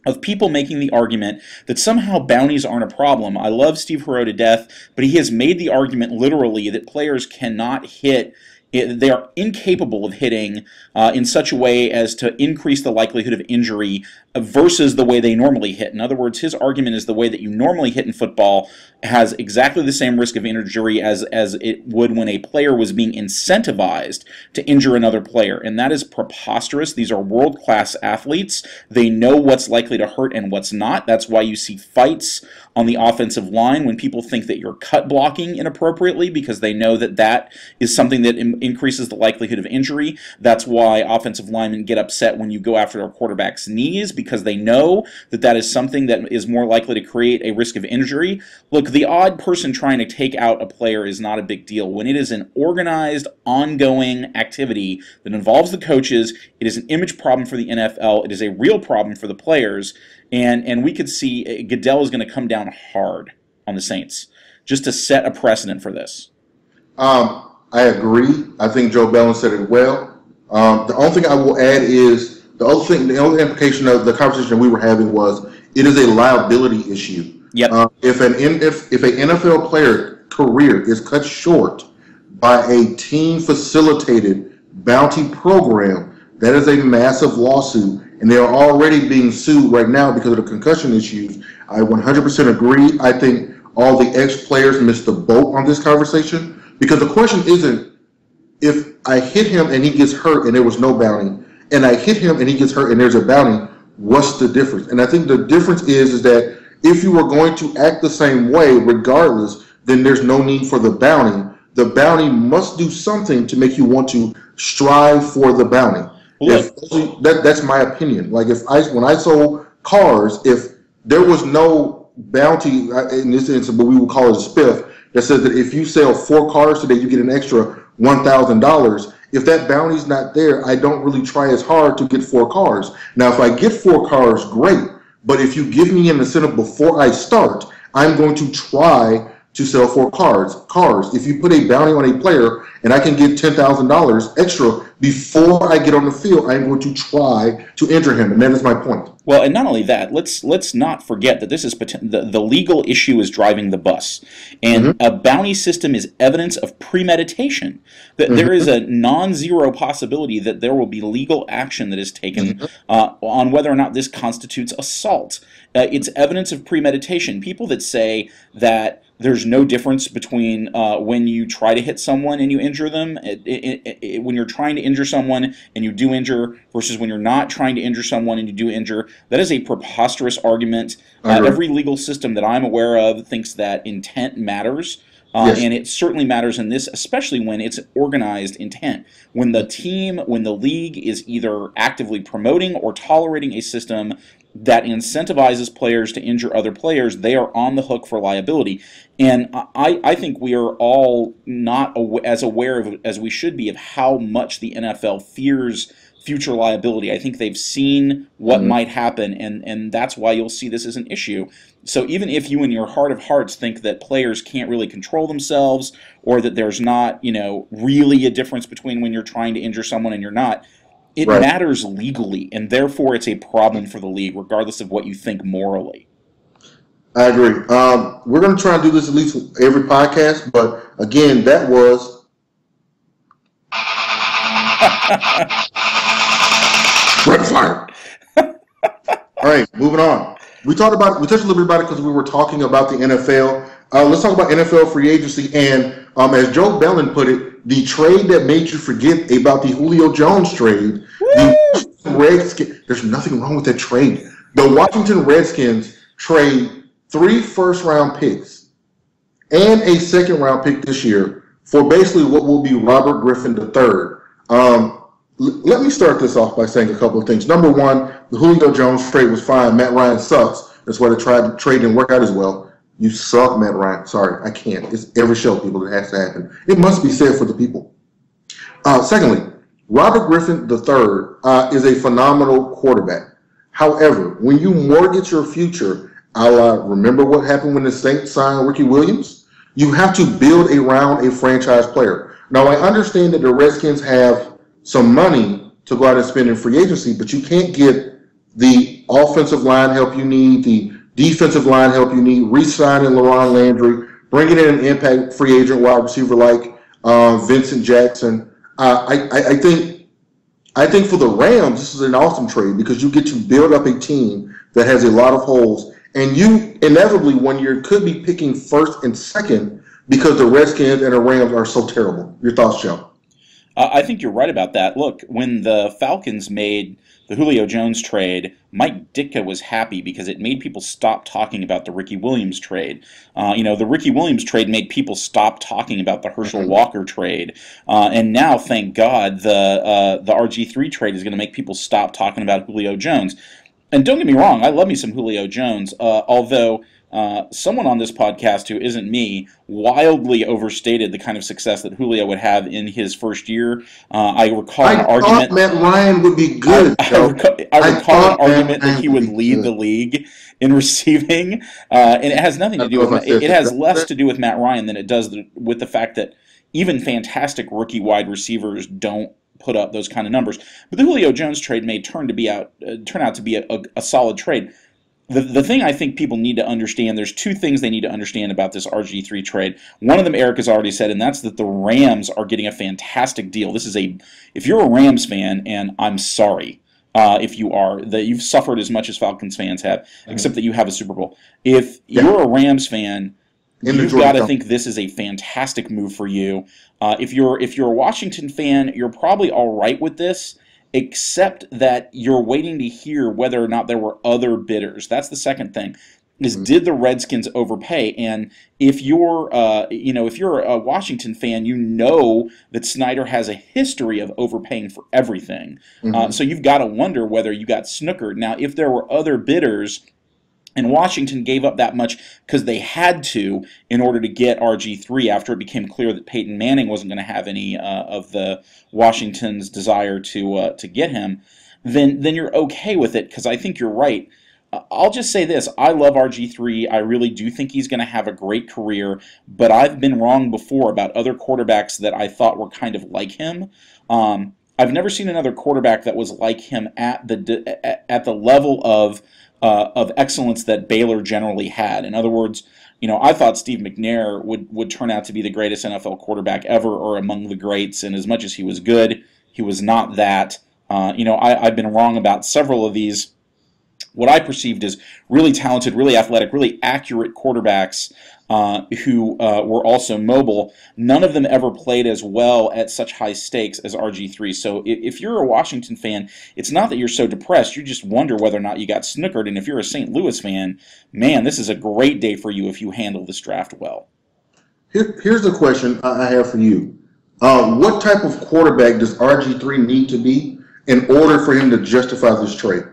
of people making the argument that somehow bounties aren't a problem. I love Steve Hero to death, but he has made the argument literally that players cannot hit They are incapable of hitting in such a way as to increase the likelihood of injury versus the way they normally hit. In other words, his argument is the way that you normally hit in football has exactly the same risk of injury as it would when a player was being incentivized to injure another player. And that is preposterous. These are world-class athletes. They know what's likely to hurt and what's not. That's why you see fights on the offensive line when people think that you're cut blocking inappropriately because they know that that is something that increases the likelihood of injury. That's why offensive linemen get upset when you go after a quarterback's knees because they know that that is something that is more likely to create a risk of injury. Look, the odd person trying to take out a player is not a big deal. When it is an organized, ongoing activity that involves the coaches, it is an image problem for the NFL. It is a real problem for the players. And we could see Goodell is going to come down hard on the Saints just to set a precedent for this. I agree. I think Joe Bellon said it well. The only thing I will add is the only implication of the conversation we were having was it is a liability issue. Yep. If an NFL player career is cut short by a team facilitated bounty program, that is a massive lawsuit. And they are already being sued right now because of the concussion issues. I 100% agree. I think all the ex-players missed the boat on this conversation because the question isn't if I hit him and he gets hurt and there was no bounty, and I hit him and he gets hurt and there's a bounty, what's the difference? And I think the difference is that if you were going to act the same way regardless, then there's no need for the bounty. The bounty must do something to make you want to strive for the bounty. That's my opinion. Like when I sold cars, if there was no bounty in this instance, but we would call it a spiff, that says that if you sell 4 cars today, you get an extra $1,000. If that bounty's not there, I don't really try as hard to get 4 cars. Now, if I get 4 cars, great. But if you give me an incentive before I start, I'm going to try to sell 4 cars. If you put a bounty on a player and I can get $10,000 extra before I get on the field, I'm going to try to injure him, and that is my point. Well, and not only that, let's not forget that this is the legal issue is driving the bus, and a bounty system is evidence of premeditation. That there is a non-zero possibility that there will be legal action that is taken on whether or not this constitutes assault. It's evidence of premeditation. People that say that there's no difference between when you try to hit someone and you injure them, when you're trying to injure someone and you do injure, versus when you're not trying to injure someone and you do injure. That is a preposterous argument. Every legal system that I'm aware of thinks that intent matters. Yes. And it certainly matters in this, especially when it's organized intent. When the league is either actively promoting or tolerating a system that incentivizes players to injure other players, they are on the hook for liability. And I think we are all not as aware of as we should be of how much the NFL fears future liability. I think they've seen what might happen, and that's why you'll see this as an issue. So even if you in your heart of hearts think that players can't really control themselves, or that there's not, really a difference between when you're trying to injure someone and you're not, it matters legally, and therefore it's a problem for the league, regardless of what you think morally. I agree. We're going to try and do this at least every podcast, but again, that was red fire. All right, moving on. We touched a little bit about it because we were talking about the NFL. Let's talk about NFL free agency, and as Joe Bellon put it, the trade that made you forget about the Julio Jones trade. There's nothing wrong with that trade. The Washington Redskins trade 3 first-round picks and a second-round pick this year for basically what will be Robert Griffin III. Let me start this off by saying a couple of things. Number one, the Julio Jones trade was fine. Matt Ryan sucks. That's why the trade didn't work out as well. You suck, Matt Ryan. Sorry, I can't. It's every show, people. It has to happen. It must be said for the people. Secondly, Robert Griffin III is a phenomenal quarterback. However, when you mortgage your future, remember what happened when the Saints signed Ricky Williams? You have to build around a franchise player. Now, I understand that the Redskins have some money to go out and spend in free agency, but you can't get the offensive line help you need, the defensive line help you need, re-signing LaRon Landry, bringing in an impact free agent wide receiver like Vincent Jackson. I think for the Rams, this is an awesome trade because you get to build up a team that has a lot of holes, and you inevitably one year could be picking first and second because the Redskins and the Rams are so terrible. Your thoughts, Joe? I think you're right about that. Look, when the Falcons made the Julio Jones trade, Mike Ditka was happy because it made people stop talking about the Ricky Williams trade. The Ricky Williams trade made people stop talking about the Herschel Walker trade. And now, thank God, the RG3 trade is going to make people stop talking about Julio Jones. And don't get me wrong, I love me some Julio Jones, although someone on this podcast who isn't me wildly overstated the kind of success that Julio would have in his first year. I recall an argument. Matt Ryan would be good. I recall an argument that he would lead the league in receiving, and it has nothing to do with it has less to do with Matt Ryan than it does with the fact that even fantastic rookie wide receivers don't put up those kind of numbers. But the Julio Jones trade may turn out to be a solid trade. The thing I think people need to understand, there's two things they need to understand about this RG3 trade. One of them Eric has already said, and that's that the Rams are getting a fantastic deal. If you're a Rams fan, and I'm sorry if you are, that you've suffered as much as Falcons fans have, except that you have a Super Bowl. If you're a Rams fan, you've got to think this is a fantastic move for you. If you're a Washington fan, you're probably all right with this, except that you're waiting to hear whether or not there were other bidders. That's the second thing. Did the Redskins overpay? And if you're a Washington fan, you know that Snyder has a history of overpaying for everything. So you've got to wonder whether you got snookered. Now, if there were other bidders, and Washington gave up that much because they had to in order to get RG3 after it became clear that Peyton Manning wasn't going to have any of the Washington's desire to get him, then you're okay with it because I think you're right. I'll just say this. I love RG3. I really do think he's going to have a great career, but I've been wrong before about other quarterbacks that I thought were kind of like him. I've never seen another quarterback that was like him at the level of excellence that Baylor generally had. In other words, I thought Steve McNair would turn out to be the greatest NFL quarterback ever or among the greats, and as much as he was good, he was not that. I've been wrong about several of these, what I perceived as really talented, really athletic, really accurate quarterbacks who were also mobile. None of them ever played as well at such high stakes as RG3. So if you're a Washington fan, it's not that you're so depressed. You just wonder whether or not you got snookered. And if you're a St. Louis fan, man, this is a great day for you if you handle this draft well. Here's the question I have for you. What type of quarterback does RG3 need to be in order for him to justify this trade?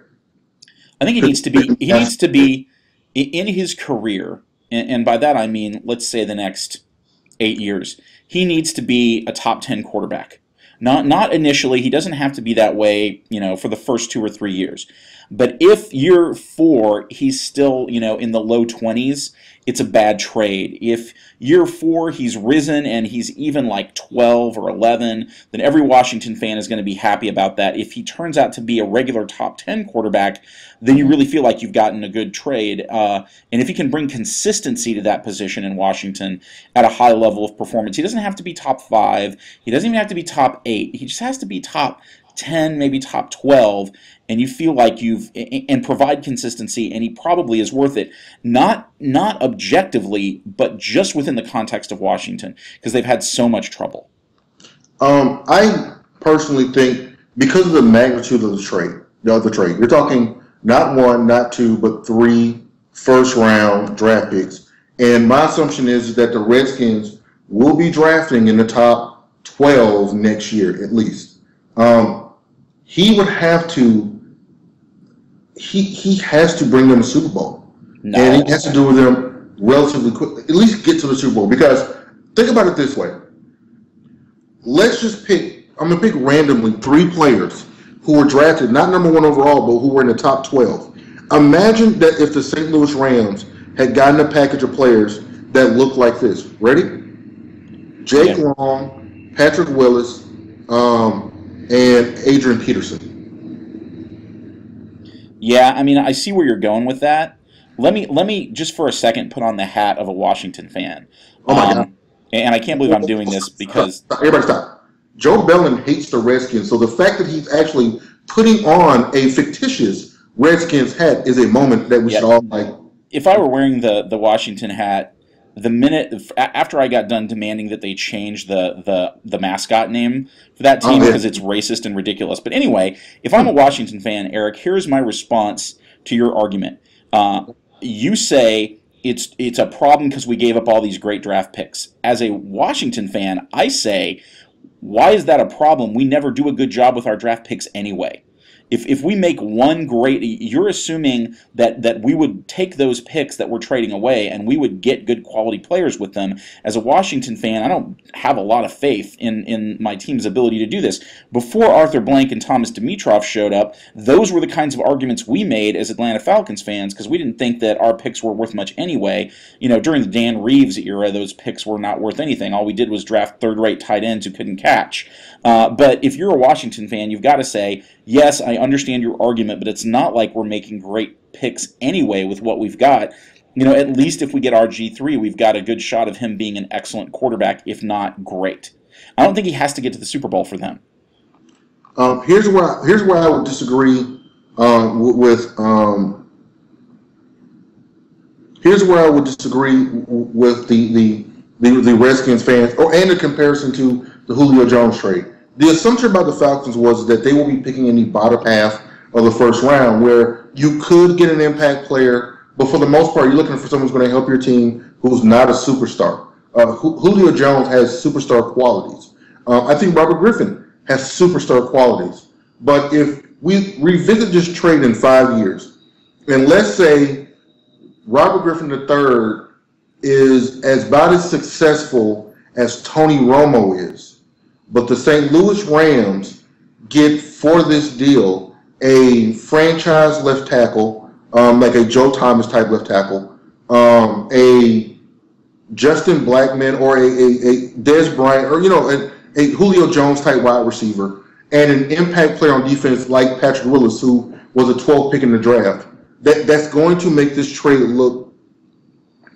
I think he needs to be in his career, and by that I mean, let's say the next 8 years, he needs to be a top 10 quarterback. Not initially, he doesn't have to be that way, for the first 2 or 3 years. But if year 4, he's still, in the low 20s, it's a bad trade. If year 4, he's risen and he's even like 12 or 11, then every Washington fan is going to be happy about that. If he turns out to be a regular top 10 quarterback, then you really feel like you've gotten a good trade. And if he can bring consistency to that position in Washington at a high level of performance, he doesn't have to be top 5. He doesn't even have to be top 8. He just has to be top 10, maybe top 12, and you feel like and provide consistency, and he probably is worth it. Not objectively, but just within the context of Washington, because they've had so much trouble. I personally think because of the magnitude of the trade, you're talking not 1, not 2, but 3 first-round draft picks. And my assumption is that the Redskins will be drafting in the top 12 next year at least. He would have to. He has to bring them a Super Bowl, and he has to do with them relatively quick. At least get to the Super Bowl, because think about it this way. Let's just pick. I'm gonna pick randomly 3 players who were drafted not number 1 overall, but who were in the top 12. Imagine that if the St. Louis Rams had gotten a package of players that looked like this. Ready? Jake Long, Patrick Willis, and Adrian Peterson. Yeah, I mean, I see where you're going with that. Let me just for a second put on the hat of a Washington fan. Oh my God. And I can't believe I'm doing this because... Everybody stop. Joe Bellon hates the Redskins, so the fact that he's actually putting on a fictitious Redskins hat is a moment that we should all like. If I were wearing the Washington hat, the minute after I got done demanding that they change the mascot name for that team because it's racist and ridiculous. But anyway, if I'm a Washington fan, Eric, here's my response to your argument. You say it's a problem because we gave up all these great draft picks. As a Washington fan, I say, why is that a problem? We never do a good job with our draft picks anyway. If we make one great, you're assuming that we would take those picks that we're trading away and we would get good quality players with them. As a Washington fan, I don't have a lot of faith in my team's ability to do this. Before Arthur Blank and Thomas Dimitroff showed up, those were the kinds of arguments we made as Atlanta Falcons fans because we didn't think that our picks were worth much anyway. You know, during the Dan Reeves era, those picks were not worth anything. All we did was draft third-rate tight ends who couldn't catch. But if you're a Washington fan, you've got to say, yes, I understand your argument, but it's not like we're making great picks anyway with what we've got. You know, at least if we get RG3, we've got a good shot of him being an excellent quarterback, if not great. I don't think he has to get to the Super Bowl for them. Here's where I would disagree with. Here's where I would disagree with the Redskins fans, and the comparison to the Julio Jones trade. The assumption about the Falcons was that they will be picking in the bottom half of the first round, where you could get an impact player, but for the most part, you're looking for someone who's going to help your team who's not a superstar. Julio Jones has superstar qualities. I think Robert Griffin has superstar qualities. But if we revisit this trade in 5 years, and let's say Robert Griffin III is about as successful as Tony Romo is, but the St. Louis Rams get for this deal a franchise left tackle, like a Joe Thomas type left tackle, a Justin Blackman or a Dez Bryant, or a Julio Jones type wide receiver, and an impact player on defense like Patrick Willis, who was a 12th pick in the draft. That's going to make this trade look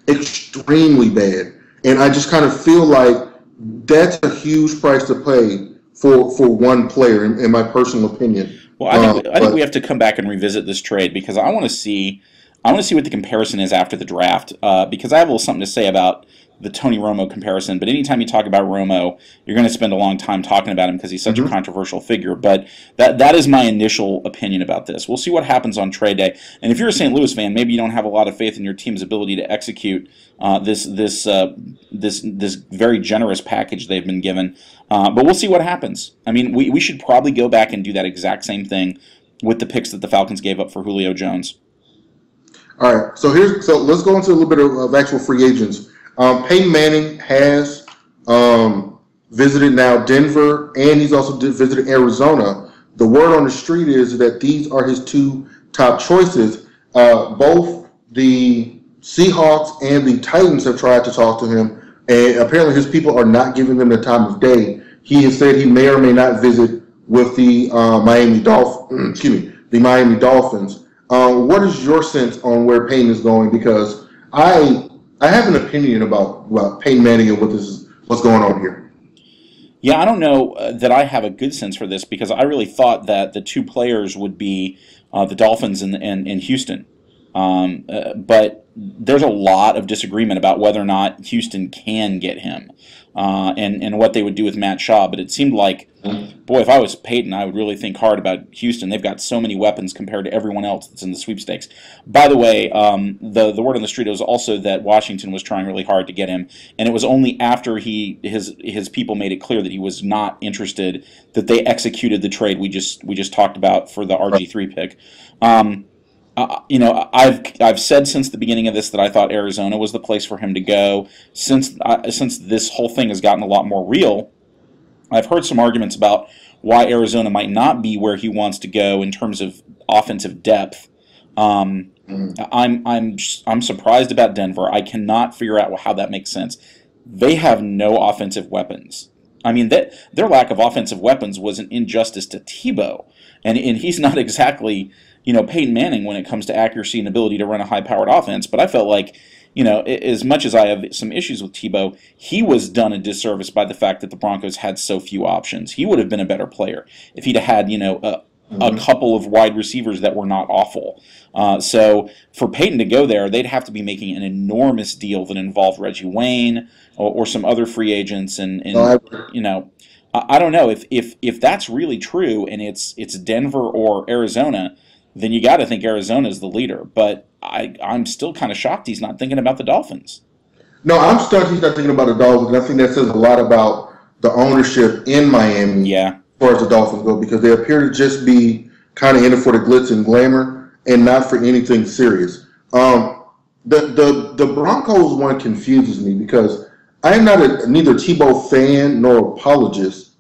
extremely bad, and I just kind of feel like that's a huge price to pay for one player, in my personal opinion. Well, I think we have to come back and revisit this trade because I want to see what the comparison is after the draft because I have a little something to say about the Tony Romo comparison. But anytime you talk about Romo, you're going to spend a long time talking about him because he's such a controversial figure. But that is my initial opinion about this. We'll see what happens on trade day. And if you're a St. Louis fan, maybe you don't have a lot of faith in your team's ability to execute this very generous package they've been given. But we'll see what happens. I mean, we should probably go back and do that exact same thing with the picks that the Falcons gave up for Julio Jones. All right, so let's go into a little bit of actual free agents. Peyton Manning has visited now Denver, and he's also visited Arizona. The word on the street is that these are his two top choices. Both the Seahawks and the Titans have tried to talk to him, and apparently his people are not giving them the time of day. He has said he may or may not visit with the Miami Dolphins. What is your sense on where Peyton is going? Because I have an opinion about Peyton Manning and what's going on here. Yeah, I don't know that I have a good sense for this because I really thought that the two players would be the Dolphins and Houston. But there's a lot of disagreement about whether or not Houston can get him and what they would do with Matt Shaw. But it seemed like, boy, if I was Peyton, I would really think hard about Houston. They've got so many weapons compared to everyone else that's in the sweepstakes. By the way, the word on the street was also that Washington was trying really hard to get him, and it was only after his people made it clear that he was not interested that they executed the trade we just talked about for the RG3 pick. I've said since the beginning of this that I thought Arizona was the place for him to go. Since this whole thing has gotten a lot more real, I've heard some arguments about why Arizona might not be where he wants to go in terms of offensive depth. I'm surprised about Denver. I cannot figure out how that makes sense. They have no offensive weapons. I mean, their lack of offensive weapons was an injustice to Tebow, and he's not exactly Peyton Manning when it comes to accuracy and ability to run a high-powered offense. But I felt like as much as I have some issues with Tebow, he was done a disservice by the fact that the Broncos had so few options. He would have been a better player if he'd had, a couple of wide receivers that were not awful. So for Peyton to go there, they'd have to be making an enormous deal that involved Reggie Wayne or some other free agents, and I don't know if that's really true, and it's Denver or Arizona, then you got to think Arizona is the leader. But I'm still kind of shocked he's not thinking about the Dolphins. No, I'm stunned he's not thinking about the Dolphins, and I think that says a lot about the ownership in Miami. Yeah. As far as the Dolphins go, because they appear to just be kind of in it for the glitz and glamour and not for anything serious. The Broncos one confuses me because I am not neither Tebow fan nor apologist,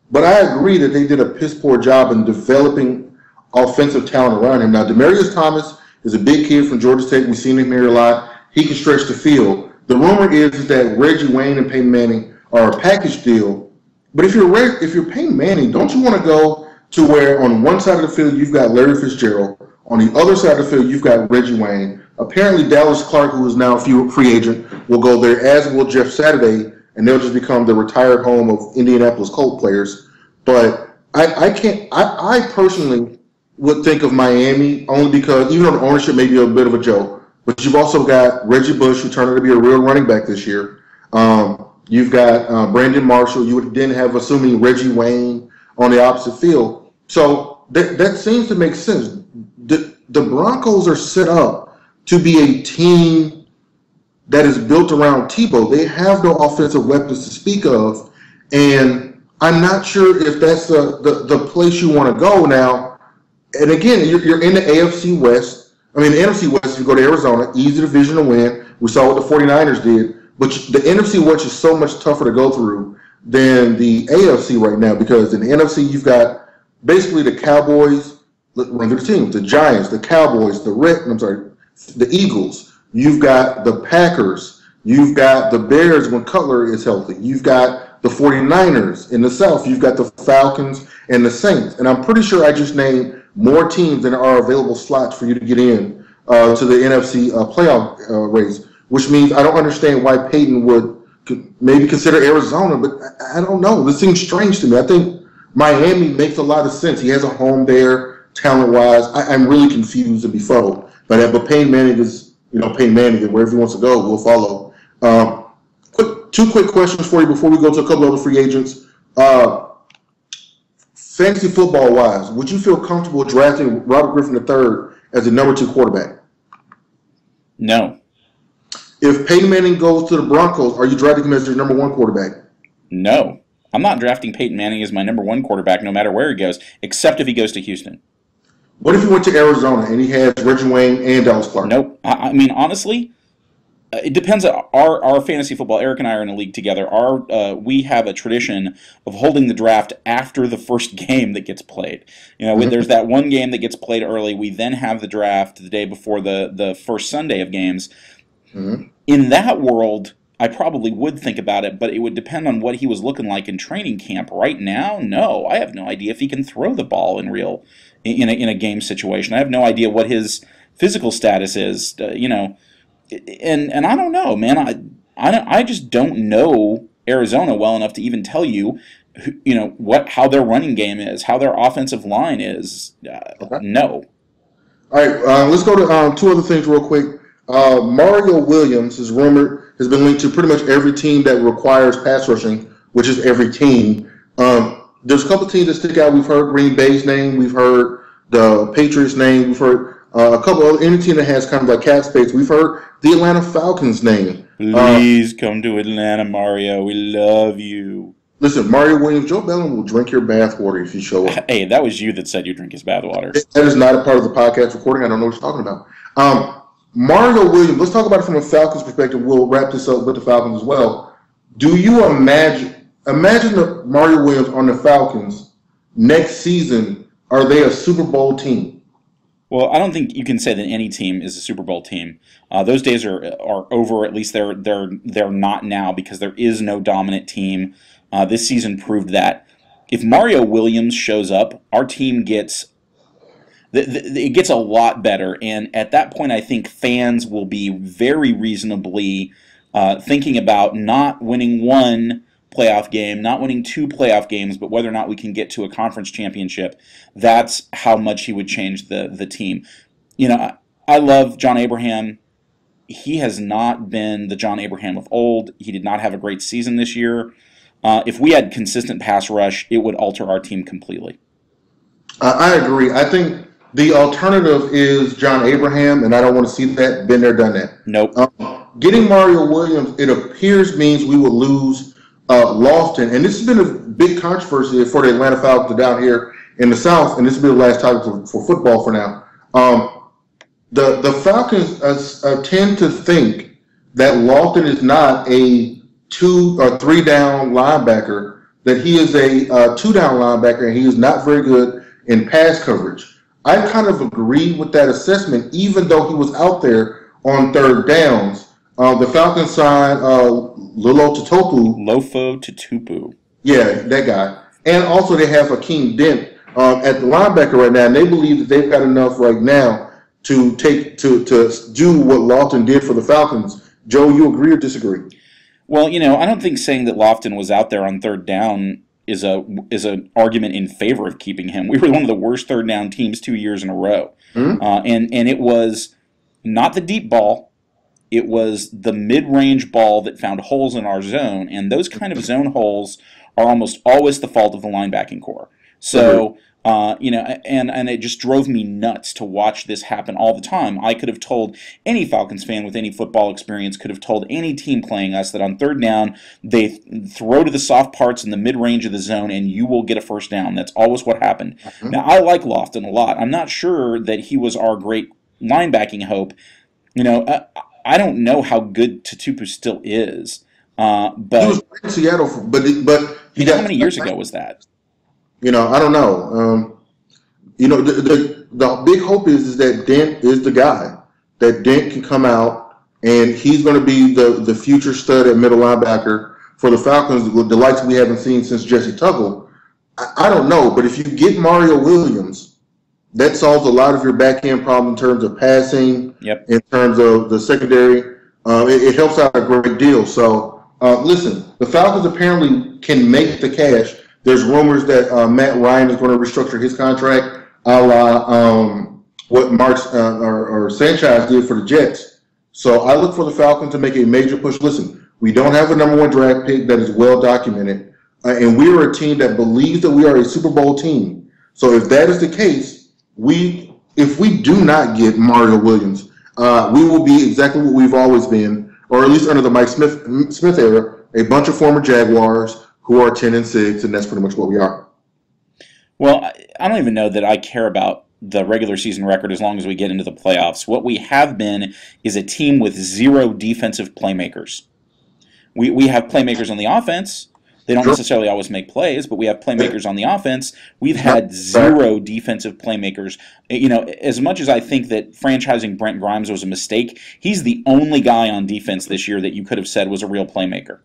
but I agree that they did a piss poor job in developing offensive talent around him. Now, Demaryius Thomas is a big kid from Georgia Tech. We've seen him here a lot. He can stretch the field. The rumor is that Reggie Wayne and Peyton Manning are a package deal. But if you're Peyton Manning, don't you want to go to where on one side of the field you've got Larry Fitzgerald, on the other side of the field you've got Reggie Wayne. Apparently Dallas Clark, who is now a free agent, will go there, as will Jeff Saturday, and they'll just become the retired home of Indianapolis Colts players. But I personally would think of Miami only because even though the ownership may be a bit of a joke, but you've also got Reggie Bush, who turned out to be a real running back this year. You've got Brandon Marshall. You would then have, assuming Reggie Wayne on the opposite field. So that seems to make sense. The Broncos are set up to be a team that is built around Tebow. They have no offensive weapons to speak of, and I'm not sure if that's the place you want to go now. And again, you're in the AFC West. I mean, the NFC West, you go to Arizona, easy division to win. We saw what the 49ers did. But the NFC West is so much tougher to go through than the AFC right now, because in the NFC you've got basically the Cowboys run through the team, the Giants, the Cowboys, the Eagles. You've got the Packers. You've got the Bears when Cutler is healthy. You've got the 49ers in the South. You've got the Falcons and the Saints. And I'm pretty sure I just named more teams than are available slots for you to get in to the NFC playoff race. Which means I don't understand why Peyton would maybe consider Arizona, but I don't know. This seems strange to me. I think Miami makes a lot of sense. He has a home there, talent-wise. I'm really confused and befuddled by that. But Peyton Manning is, Peyton Manning, and wherever he wants to go, we'll follow. Two quick questions for you before we go to a couple other free agents. Fantasy football-wise, would you feel comfortable drafting Robert Griffin III as the number 2 quarterback? No. If Peyton Manning goes to the Broncos, are you drafting him as your number 1 quarterback? No. I'm not drafting Peyton Manning as my number 1 quarterback no matter where he goes, except if he goes to Houston. What if he went to Arizona and he has Reggie Wayne and Dallas Clark? Nope. I mean, honestly, it depends. Our fantasy football, Eric and I are in a league together. We have a tradition of holding the draft after the first game that gets played. When there's that one game that gets played early, we then have the draft the day before the first Sunday of games. Mm-hmm. In that world, I probably would think about it, but it would depend on what he was looking like in training camp. Right now, no. I have no idea if he can throw the ball in a game situation. I have no idea what his physical status is. And I don't know, man. I just don't know Arizona well enough to even tell you, how their running game is, how their offensive line is. Okay. No. All right, let's go to 2 other things real quick. Mario Williams is rumored, has been linked to pretty much every team that requires pass rushing, which is every team. There's a couple teams that stick out. We've heard Green Bay's name. We've heard the Patriots' name. We've heard a couple other, any team that has kind of like cap space. We've heard the Atlanta Falcons' name. Please come to Atlanta, Mario. We love you. Listen, Mario Williams, Joe Bellon will drink your bathwater if you show up. Hey, that was you that said you drink his bathwater. That is not a part of the podcast recording. I don't know what you're talking about. Mario Williams, let's talk about it from a Falcons perspective. We'll wrap this up with the Falcons as well. Do you imagine the Mario Williams on the Falcons next season? Are they a Super Bowl team? Well, I don't think you can say that any team is a Super Bowl team. Those days are over. At least they're not now, because there is no dominant team. This season proved that. If Mario Williams shows up, our team gets it gets a lot better. And at that point, I think fans will be very reasonably thinking about not winning one playoff game, not winning two playoff games, but whether or not we can get to a conference championship. That's how much he would change the team. I love John Abraham. He has not been the John Abraham of old. He did not have a great season this year. If we had consistent pass rush, it would alter our team completely. I agree. I think the alternative is John Abraham, and I don't want to see that. Been there, done that. Nope. Getting Mario Williams, it appears, means we will lose Lofton, and this has been a big controversy for the Atlanta Falcons down here in the South, and this will be the last topic for football for now. The Falcons tend to think that Lofton is not a 2 or 3 down linebacker, that he is a 2 down linebacker, and he is not very good in pass coverage. I kind of agree with that assessment, even though he was out there on third downs. The Falcons signed Lofo Tutupu. Yeah, that guy. And also they have Hakeem Dent at the linebacker right now, and they believe that they've got enough right now to do what Lofton did for the Falcons. Joe, you agree or disagree? Well, I don't think saying that Lofton was out there on third down is an argument in favor of keeping him. We were one of the worst third down teams 2 years in a row. Mm-hmm. And it was not the deep ball. It was the mid-range ball that found holes in our zone, and those kind of zone holes are almost always the fault of the linebacking core. So, and it just drove me nuts to watch this happen all the time. I could have told any Falcons fan with any football experience, could have told any team playing us that on third down, they throw to the soft parts in the mid-range of the zone and you will get a first down. That's always what happened. Mm-hmm. Now, I like Lofton a lot. I'm not sure that he was our great linebacking hope. I don't know how good Tutupu still is, but he was in Seattle, but how many years ago was that? I don't know. The big hope is that Dent is the guy, that Dent can come out and he's going to be the future stud at middle linebacker for the Falcons, the lights we haven't seen since Jesse Tuggle. I don't know, but if you get Mario Williams, that solves a lot of your back end problem in terms of passing, yep. In terms of the secondary. It helps out a great deal. So, listen, the Falcons apparently can make the cash. There's rumors that Matt Ryan is going to restructure his contract a la what Marks or Sanchez did for the Jets. So I look for the Falcons to make a major push. Listen, we don't have a number 1 draft pick that is well documented, and we are a team that believes that we are a Super Bowl team. So if that is the case, if we do not get Mario Williams, we will be exactly what we've always been, or at least under the Mike Smith era, a bunch of former Jaguars who are 10-6, and that's pretty much what we are. Well, I don't even know that I care about the regular season record as long as we get into the playoffs. What we have been is a team with 0 defensive playmakers. We have playmakers on the offense. They don't necessarily always make plays, but we have playmakers on the offense. We've had 0 defensive playmakers. As much as I think that franchising Brent Grimes was a mistake, he's the only guy on defense this year that you could have said was a real playmaker.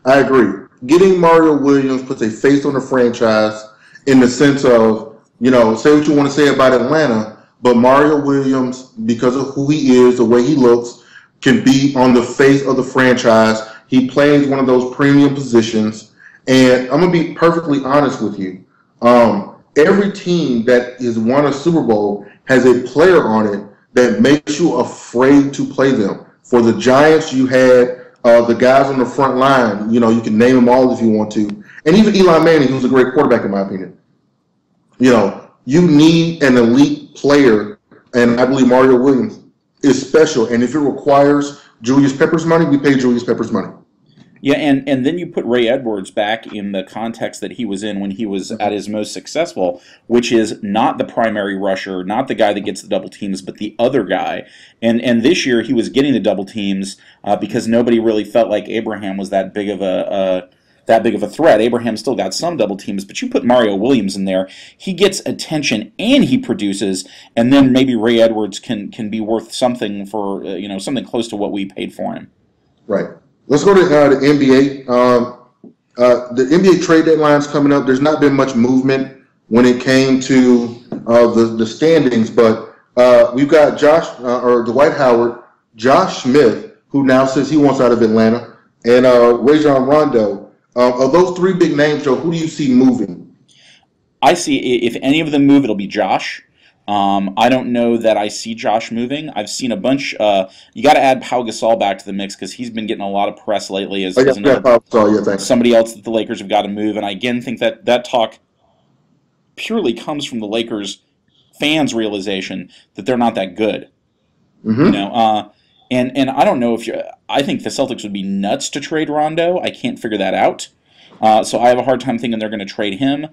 I agree. Getting Mario Williams puts a face on the franchise in the sense of, say what you want to say about Atlanta, but Mario Williams, because of who he is, the way he looks, can be on the face of the franchise. He plays one of those premium positions, and I'm going to be perfectly honest with you. Every team that has won a Super Bowl has a player on it that makes you afraid to play them. For the Giants, you had the guys on the front line. You can name them all if you want to. And even Eli Manning, who's a great quarterback in my opinion. You need an elite player, and I believe Mario Williams is special. And if it requires Julius Pepper's money, we pay Julius Pepper's money. Yeah, and then you put Ray Edwards back in the context that he was in when he was at his most successful, which is not the primary rusher, not the guy that gets the double teams, but the other guy. And this year he was getting the double teams because nobody really felt like Abraham was that big of a threat. Abraham still got some double teams, but you put Mario Williams in there, he gets attention and he produces, and then maybe Ray Edwards can be worth something for something close to what we paid for him. Right. Let's go to the NBA. The NBA trade deadline's coming up. There's not been much movement when it came to the standings, but we've got Dwight Howard, Josh Smith, who now says he wants out of Atlanta, and Rajon Rondo. Of those three big names, Joe, who do you see moving? I see if any of them move, it'll be Josh. I don't know that I see Josh moving. I've seen a bunch. You got to add Pau Gasol back to the mix because he's been getting a lot of press lately as somebody else that the Lakers have got to move. And I again think that talk purely comes from the Lakers fans' realization that they're not that good. Mm-hmm. And I don't know if I think the Celtics would be nuts to trade Rondo. I can't figure that out. So I have a hard time thinking they're going to trade him.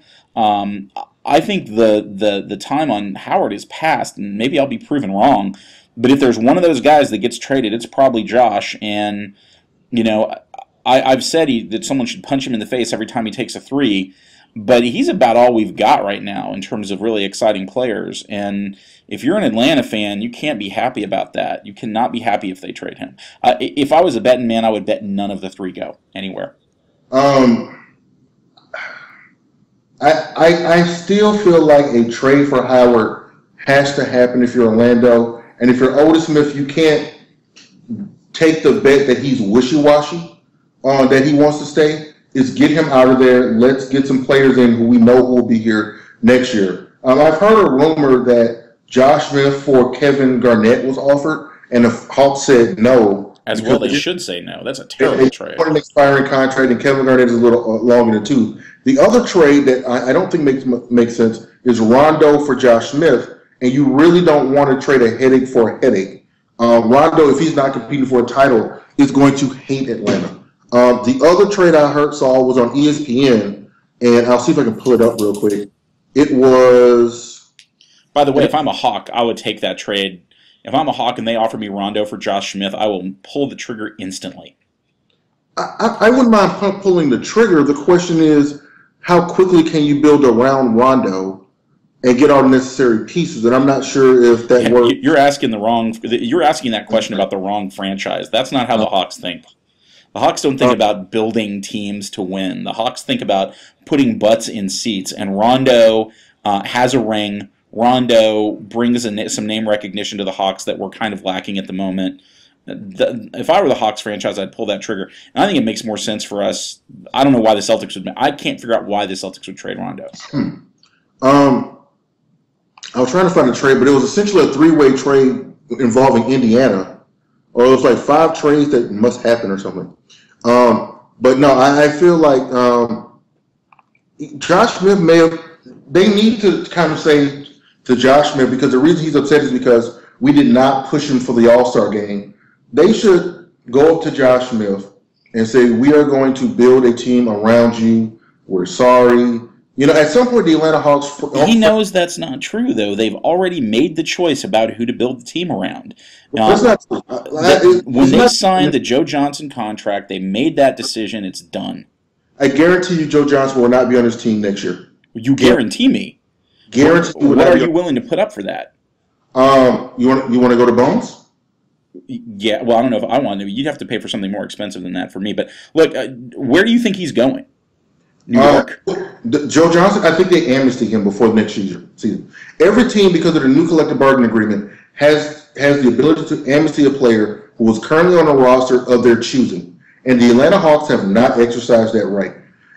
I think the time on Howard is past, and maybe I'll be proven wrong. But if there's one of those guys that gets traded, it's probably Josh. And I've said that someone should punch him in the face every time he takes a three. But he's about all we've got right now in terms of really exciting players. And if you're an Atlanta fan, you can't be happy about that. You cannot be happy if they trade him. If I was a betting man, I would bet none of the three go anywhere. I still feel like a trade for Howard has to happen if you're Orlando. And if you're Otis Smith, you can't take the bet that he's wishy-washy that he wants to stay. Is get him out of there. Let's get some players in who we know who will be here next year. I've heard a rumor that Josh Smith for Kevin Garnett was offered, and the Hawks said no. As well, they should say no. That's a terrible trade. An expiring contract, and Kevin Garnett is a little long in the tooth. The other trade that I don't think makes sense is Rondo for Josh Smith, and you really don't want to trade a headache for a headache. Rondo, if he's not competing for a title, is going to hate Atlanta. The other trade I saw was on ESPN, and I'll see if I can pull it up real quick. It was... By the way, if I'm a Hawk, I would take that trade. If I'm a Hawk and they offer me Rondo for Josh Smith, I will pull the trigger instantly. I wouldn't mind pulling the trigger. The question is, how quickly can you build around Rondo and get all the necessary pieces? And I'm not sure if that works. You're asking that question about the wrong franchise. That's not how the Hawks think. The Hawks don't think about building teams to win. The Hawks think about putting butts in seats. And Rondo has a ring. Rondo brings some name recognition to the Hawks that we're kind of lacking at the moment. If I were the Hawks franchise, I'd pull that trigger. And I think it makes more sense for us. I don't know why the Celtics would. I can't figure out why the Celtics would trade Rondo. I was trying to find a trade, but it was essentially a three-way trade involving Indiana. Or it was like 5 trades that must happen or something. But no, I feel like Josh Smith they need to kind of say to Josh Smith, because the reason he's upset is because we did not push him for the All-Star game. They should go up to Josh Smith and say, we are going to build a team around you. We're sorry. At some point, the Atlanta Hawks... He knows that's not true, though. They've already made the choice about who to build the team around. That's not true. When they signed the Joe Johnson contract, they made that decision. It's done. I guarantee you Joe Johnson will not be on his team next year. You guarantee me? What are you willing to put up for that? You want to go to Bones? Yeah, well, I don't know if I want to. You'd have to pay for something more expensive than that for me. But look, where do you think he's going? New York? Joe Johnson, I think they amnesty him before the next season. Every team, because of the new collective bargaining agreement, has the ability to amnesty a player who is currently on a roster of their choosing. And the Atlanta Hawks have not exercised that right.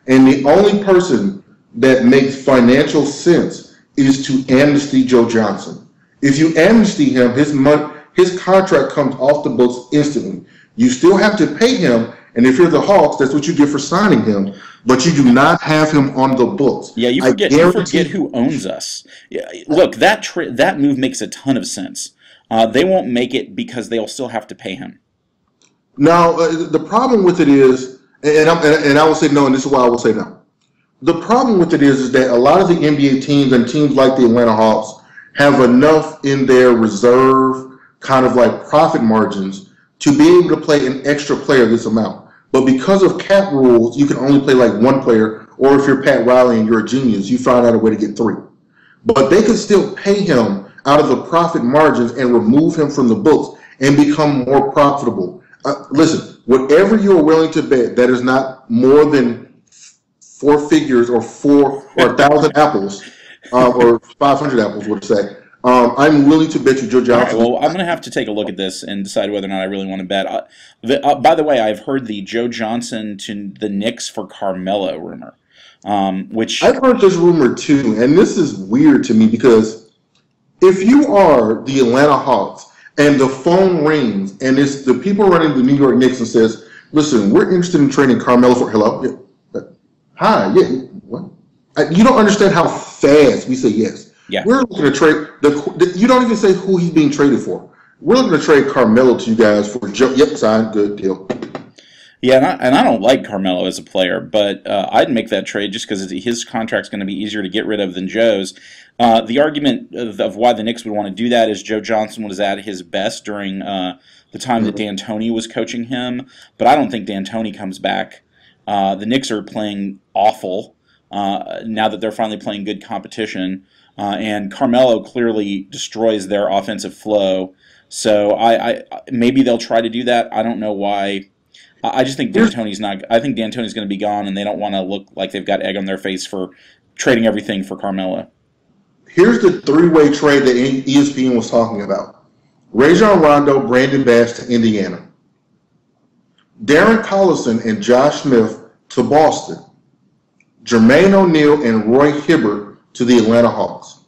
And the only person that makes financial sense is to amnesty Joe Johnson. If you amnesty him, his contract comes off the books instantly. You still have to pay him, and if you're the Hawks, that's what you get for signing him. But you do not have him on the books. Yeah, you forget who owns us. Yeah, look, that move makes a ton of sense. They won't make it because they'll still have to pay him. Now, the problem with it is, and I will say no, and this is why I will say no. The problem with it is that a lot of the NBA teams and teams like the Atlanta Hawks have enough in their reserve kind of like profit margins to be able to play an extra player this amount. But because of cap rules, you can only play like one player, or if you're Pat Riley and you're a genius, you find out a way to get 3. But they could still pay him out of the profit margins and remove him from the books and become more profitable. Listen, whatever you're willing to bet that is not more than 4 figures or 1,000 apples, or 500 apples, would say. I'm willing to bet you Joe Johnson. All right, well, I'm going to have to take a look at this and decide whether or not I really want to bet. By the way, I've heard the Joe Johnson to the Knicks for Carmelo rumor, which I've heard this rumor too, and this is weird to me because if you are the Atlanta Hawks and the phone rings and it's the people running the New York Knicks and says, "Listen, we're interested in trading Carmelo for hello." Yeah. Hi, yeah, what? You don't understand how fast we say yes. Yeah. We're looking to trade. You don't even say who he's being traded for. We're looking to trade Carmelo to you guys for Joe. Yep, signed, good deal. Yeah, and I don't like Carmelo as a player, but I'd make that trade just because his contract's going to be easier to get rid of than Joe's. The argument of why the Knicks would want to do that is Joe Johnson was at his best during the time that D'Antoni was coaching him, but I don't think D'Antoni comes back. The Knicks are playing awful now that they're finally playing good competition. And Carmelo clearly destroys their offensive flow. So I maybe they'll try to do that. I don't know why. I just think D'Antoni's not. I think D'Antoni's going to be gone, and they don't want to look like they've got egg on their face for trading everything for Carmelo. Here's the three-way trade that ESPN was talking about: Rajon Rondo, Brandon Bass to Indiana, Darren Collison and Josh Smith to Boston, Jermaine O'Neal and Roy Hibbert to the Atlanta Hawks.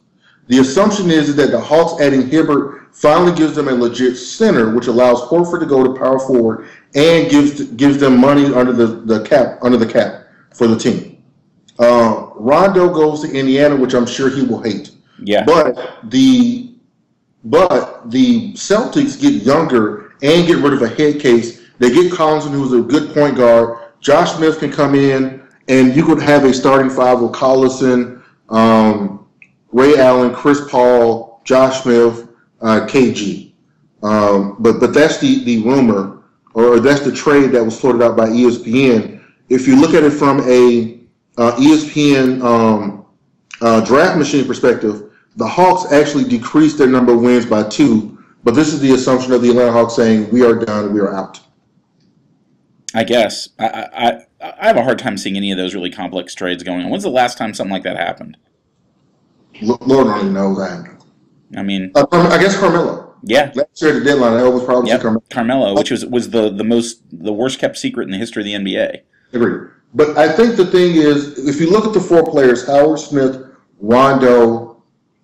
The assumption is that the Hawks adding Hibbert finally gives them a legit center, which allows Horford to go to power forward and gives them money under the cap for the team. Rondo goes to Indiana, which I'm sure he will hate. Yeah. But the Celtics get younger and get rid of a head case. They get Collinson, who's a good point guard. Josh Smith can come in, and you could have a starting five with Collison, Ray Allen, Chris Paul, Josh Smith, KG. But that's the rumor, or that's the trade that was floated out by ESPN. If you look at it from a ESPN draft machine perspective, the Hawks actually decreased their number of wins by 2. But this is the assumption of the Atlanta Hawks saying, we are done, we are out. I guess. I have a hard time seeing any of those really complex trades going on. When's the last time something like that happened? Lord only knows. I mean, I guess Carmelo. Yeah. Last year at the deadline, I was probably Carmelo, which was the worst kept secret in the history of the NBA. Agreed. But I think the thing is, if you look at the 4 players, Howard Smith, Rondo,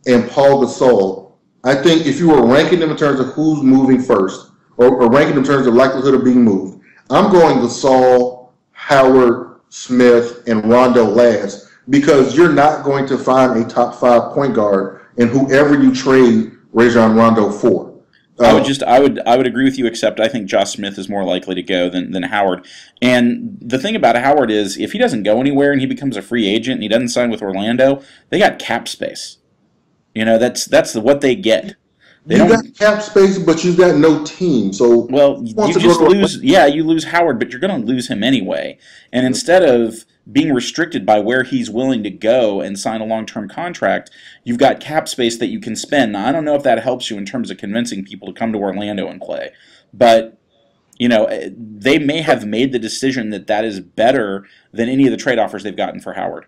and Paul Gasol, I think if you were ranking them in terms of who's moving first, or ranking them in terms of likelihood of being moved, I'm going Gasol, Howard, Smith, and Rondo last, because you're not going to find a top 5 point guard in whoever you trade Rajon Rondo for. I would agree with you, except I think Josh Smith is more likely to go than Howard. And the thing about Howard is, if he doesn't go anywhere and he becomes a free agent and he doesn't sign with Orlando, they got cap space. That's what they get. You got cap space, but you've got no team. So you lose Howard, but you're going to lose him anyway. And instead of being restricted by where he's willing to go and sign a long-term contract, you've got cap space that you can spend. Now, I don't know if that helps you in terms of convincing people to come to Orlando and play, but they may have made the decision that is better than any of the trade offers they've gotten for Howard.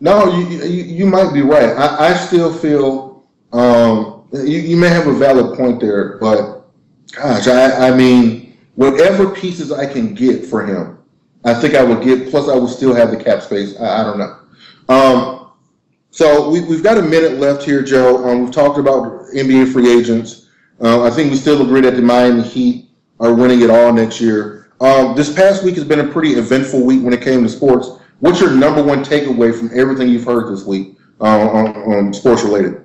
No, you might be right. I still feel you may have a valid point there, but gosh, I mean, whatever pieces I can get for him, I think I would get. Plus, I would still have the cap space. I don't know. So we've got a minute left here, Joe. We've talked about NBA free agents. I think we still agree that the Miami Heat are winning it all next year. This past week has been a pretty eventful week when it came to sports. What's your number one takeaway from everything you've heard this week on sports related?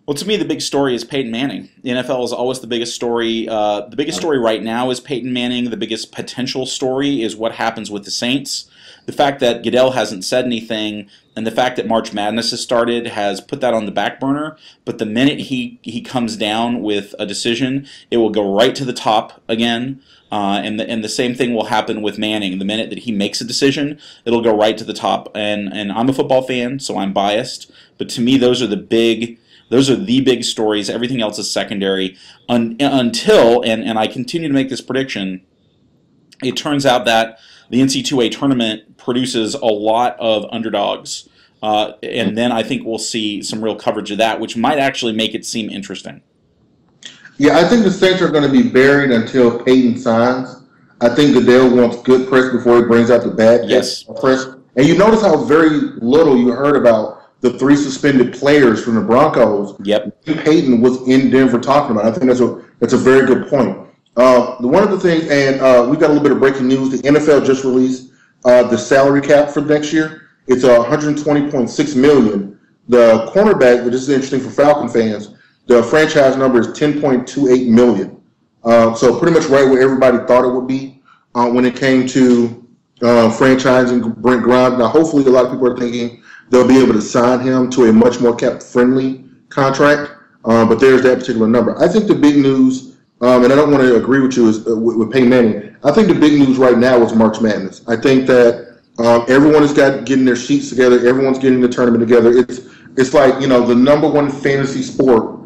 Well, to me, the big story is Peyton Manning. The NFL is always the biggest story. The biggest story right now is Peyton Manning. The biggest potential story is what happens with the Saints. The fact that Goodell hasn't said anything and the fact that March Madness has started has put that on the back burner. But the minute he comes down with a decision, it will go right to the top again. And the same thing will happen with Manning. The minute that he makes a decision, it'll go right to the top. And I'm a football fan, so I'm biased. But to me, those are the big stories. Everything else is secondary until, and I continue to make this prediction, it turns out that the NCAA tournament produces a lot of underdogs and then I think we'll see some real coverage of that, which might actually make it seem interesting. Yeah, I think the Saints are going to be buried until Peyton signs. I think Goodell wants good press before he brings out the bad press. And you notice how very little you heard about the 3 suspended players from the Broncos. Yep. Peyton was in Denver talking about it. I think that's a very good point. One of the things, and we got a little bit of breaking news. The NFL just released the salary cap for next year. It's $120.6 million. The cornerback, which is interesting for Falcon fans, the franchise number is $10.28 million. So pretty much right where everybody thought it would be when it came to franchising Brent Grimes. Now, hopefully, a lot of people are thinking they'll be able to sign him to a much more cap-friendly contract. But there's that particular number. I think the big news, and I don't want to agree with you with Peyton Manning. I think the big news right now is March Madness. I think that everyone is getting their sheets together. Everyone's getting the tournament together. It's like, the number one fantasy sport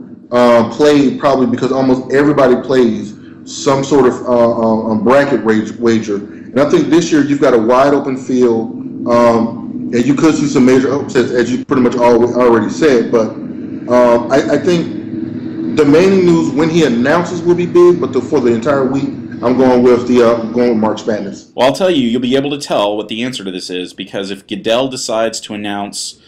played probably because almost everybody plays some sort of bracket wager. And I think this year you've got a wide open field, and you could see some major upsets, as you pretty much already said. But I think the main news when he announces will be big, but for the entire week, I'm going with March Madness. Well, I'll tell you, you'll be able to tell what the answer to this is, because if Goodell decides to announce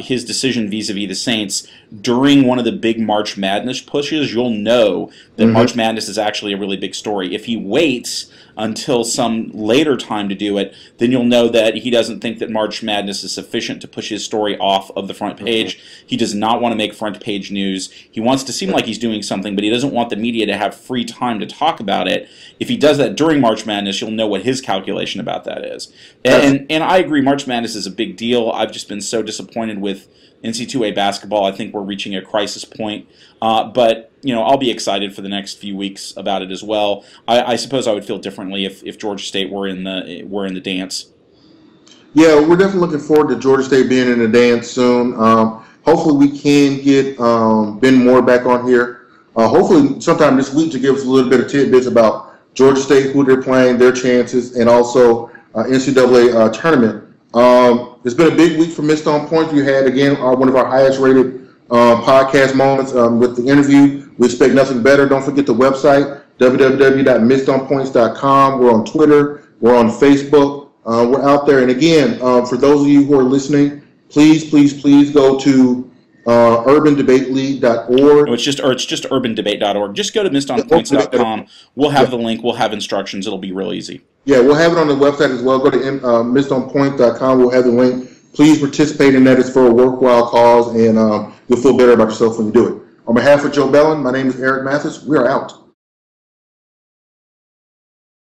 his decision vis-a-vis the Saints during one of the big March Madness pushes, you'll know that March Madness is actually a really big story. If he waits until some later time to do it, then you'll know that he doesn't think that March Madness is sufficient to push his story off of the front page. He does not want to make front page news. He wants to seem like he's doing something, but he doesn't want the media to have free time to talk about it. If he does that during March Madness, you'll know what his calculation about that is. And I agree, March Madness is a big deal. I've just been so disappointed with NC2A basketball. I think we're reaching a crisis point. But I'll be excited for the next few weeks about it as well. I suppose I would feel differently if Georgia State were in the dance. Yeah, we're definitely looking forward to Georgia State being in the dance soon. Hopefully we can get Ben Moore back on here. Hopefully sometime this week to give us a little bit of tidbits about Georgia State, who they're playing, their chances, and also NCAA tournament. It's been a big week for Missed on Points. We had, again, one of our highest rated podcast moments with the interview. We expect nothing better. Don't forget the website, www.MissedOnPoints.com. We're on Twitter. We're on Facebook. We're out there. And again, for those of you who are listening, please go to UrbanDebateLeague.org. No, it's just UrbanDebate.org. Just go to MissedOnPoints.com. We'll have the link. We'll have instructions. It'll be real easy. Yeah, we'll have it on the website as well. Go to MissedOnPoints.com. We'll have the link. Please participate in that. It's for a worthwhile cause, and you'll feel better about yourself when you do it. On behalf of Joe Bellon, my name is Eric Mathis. We are out.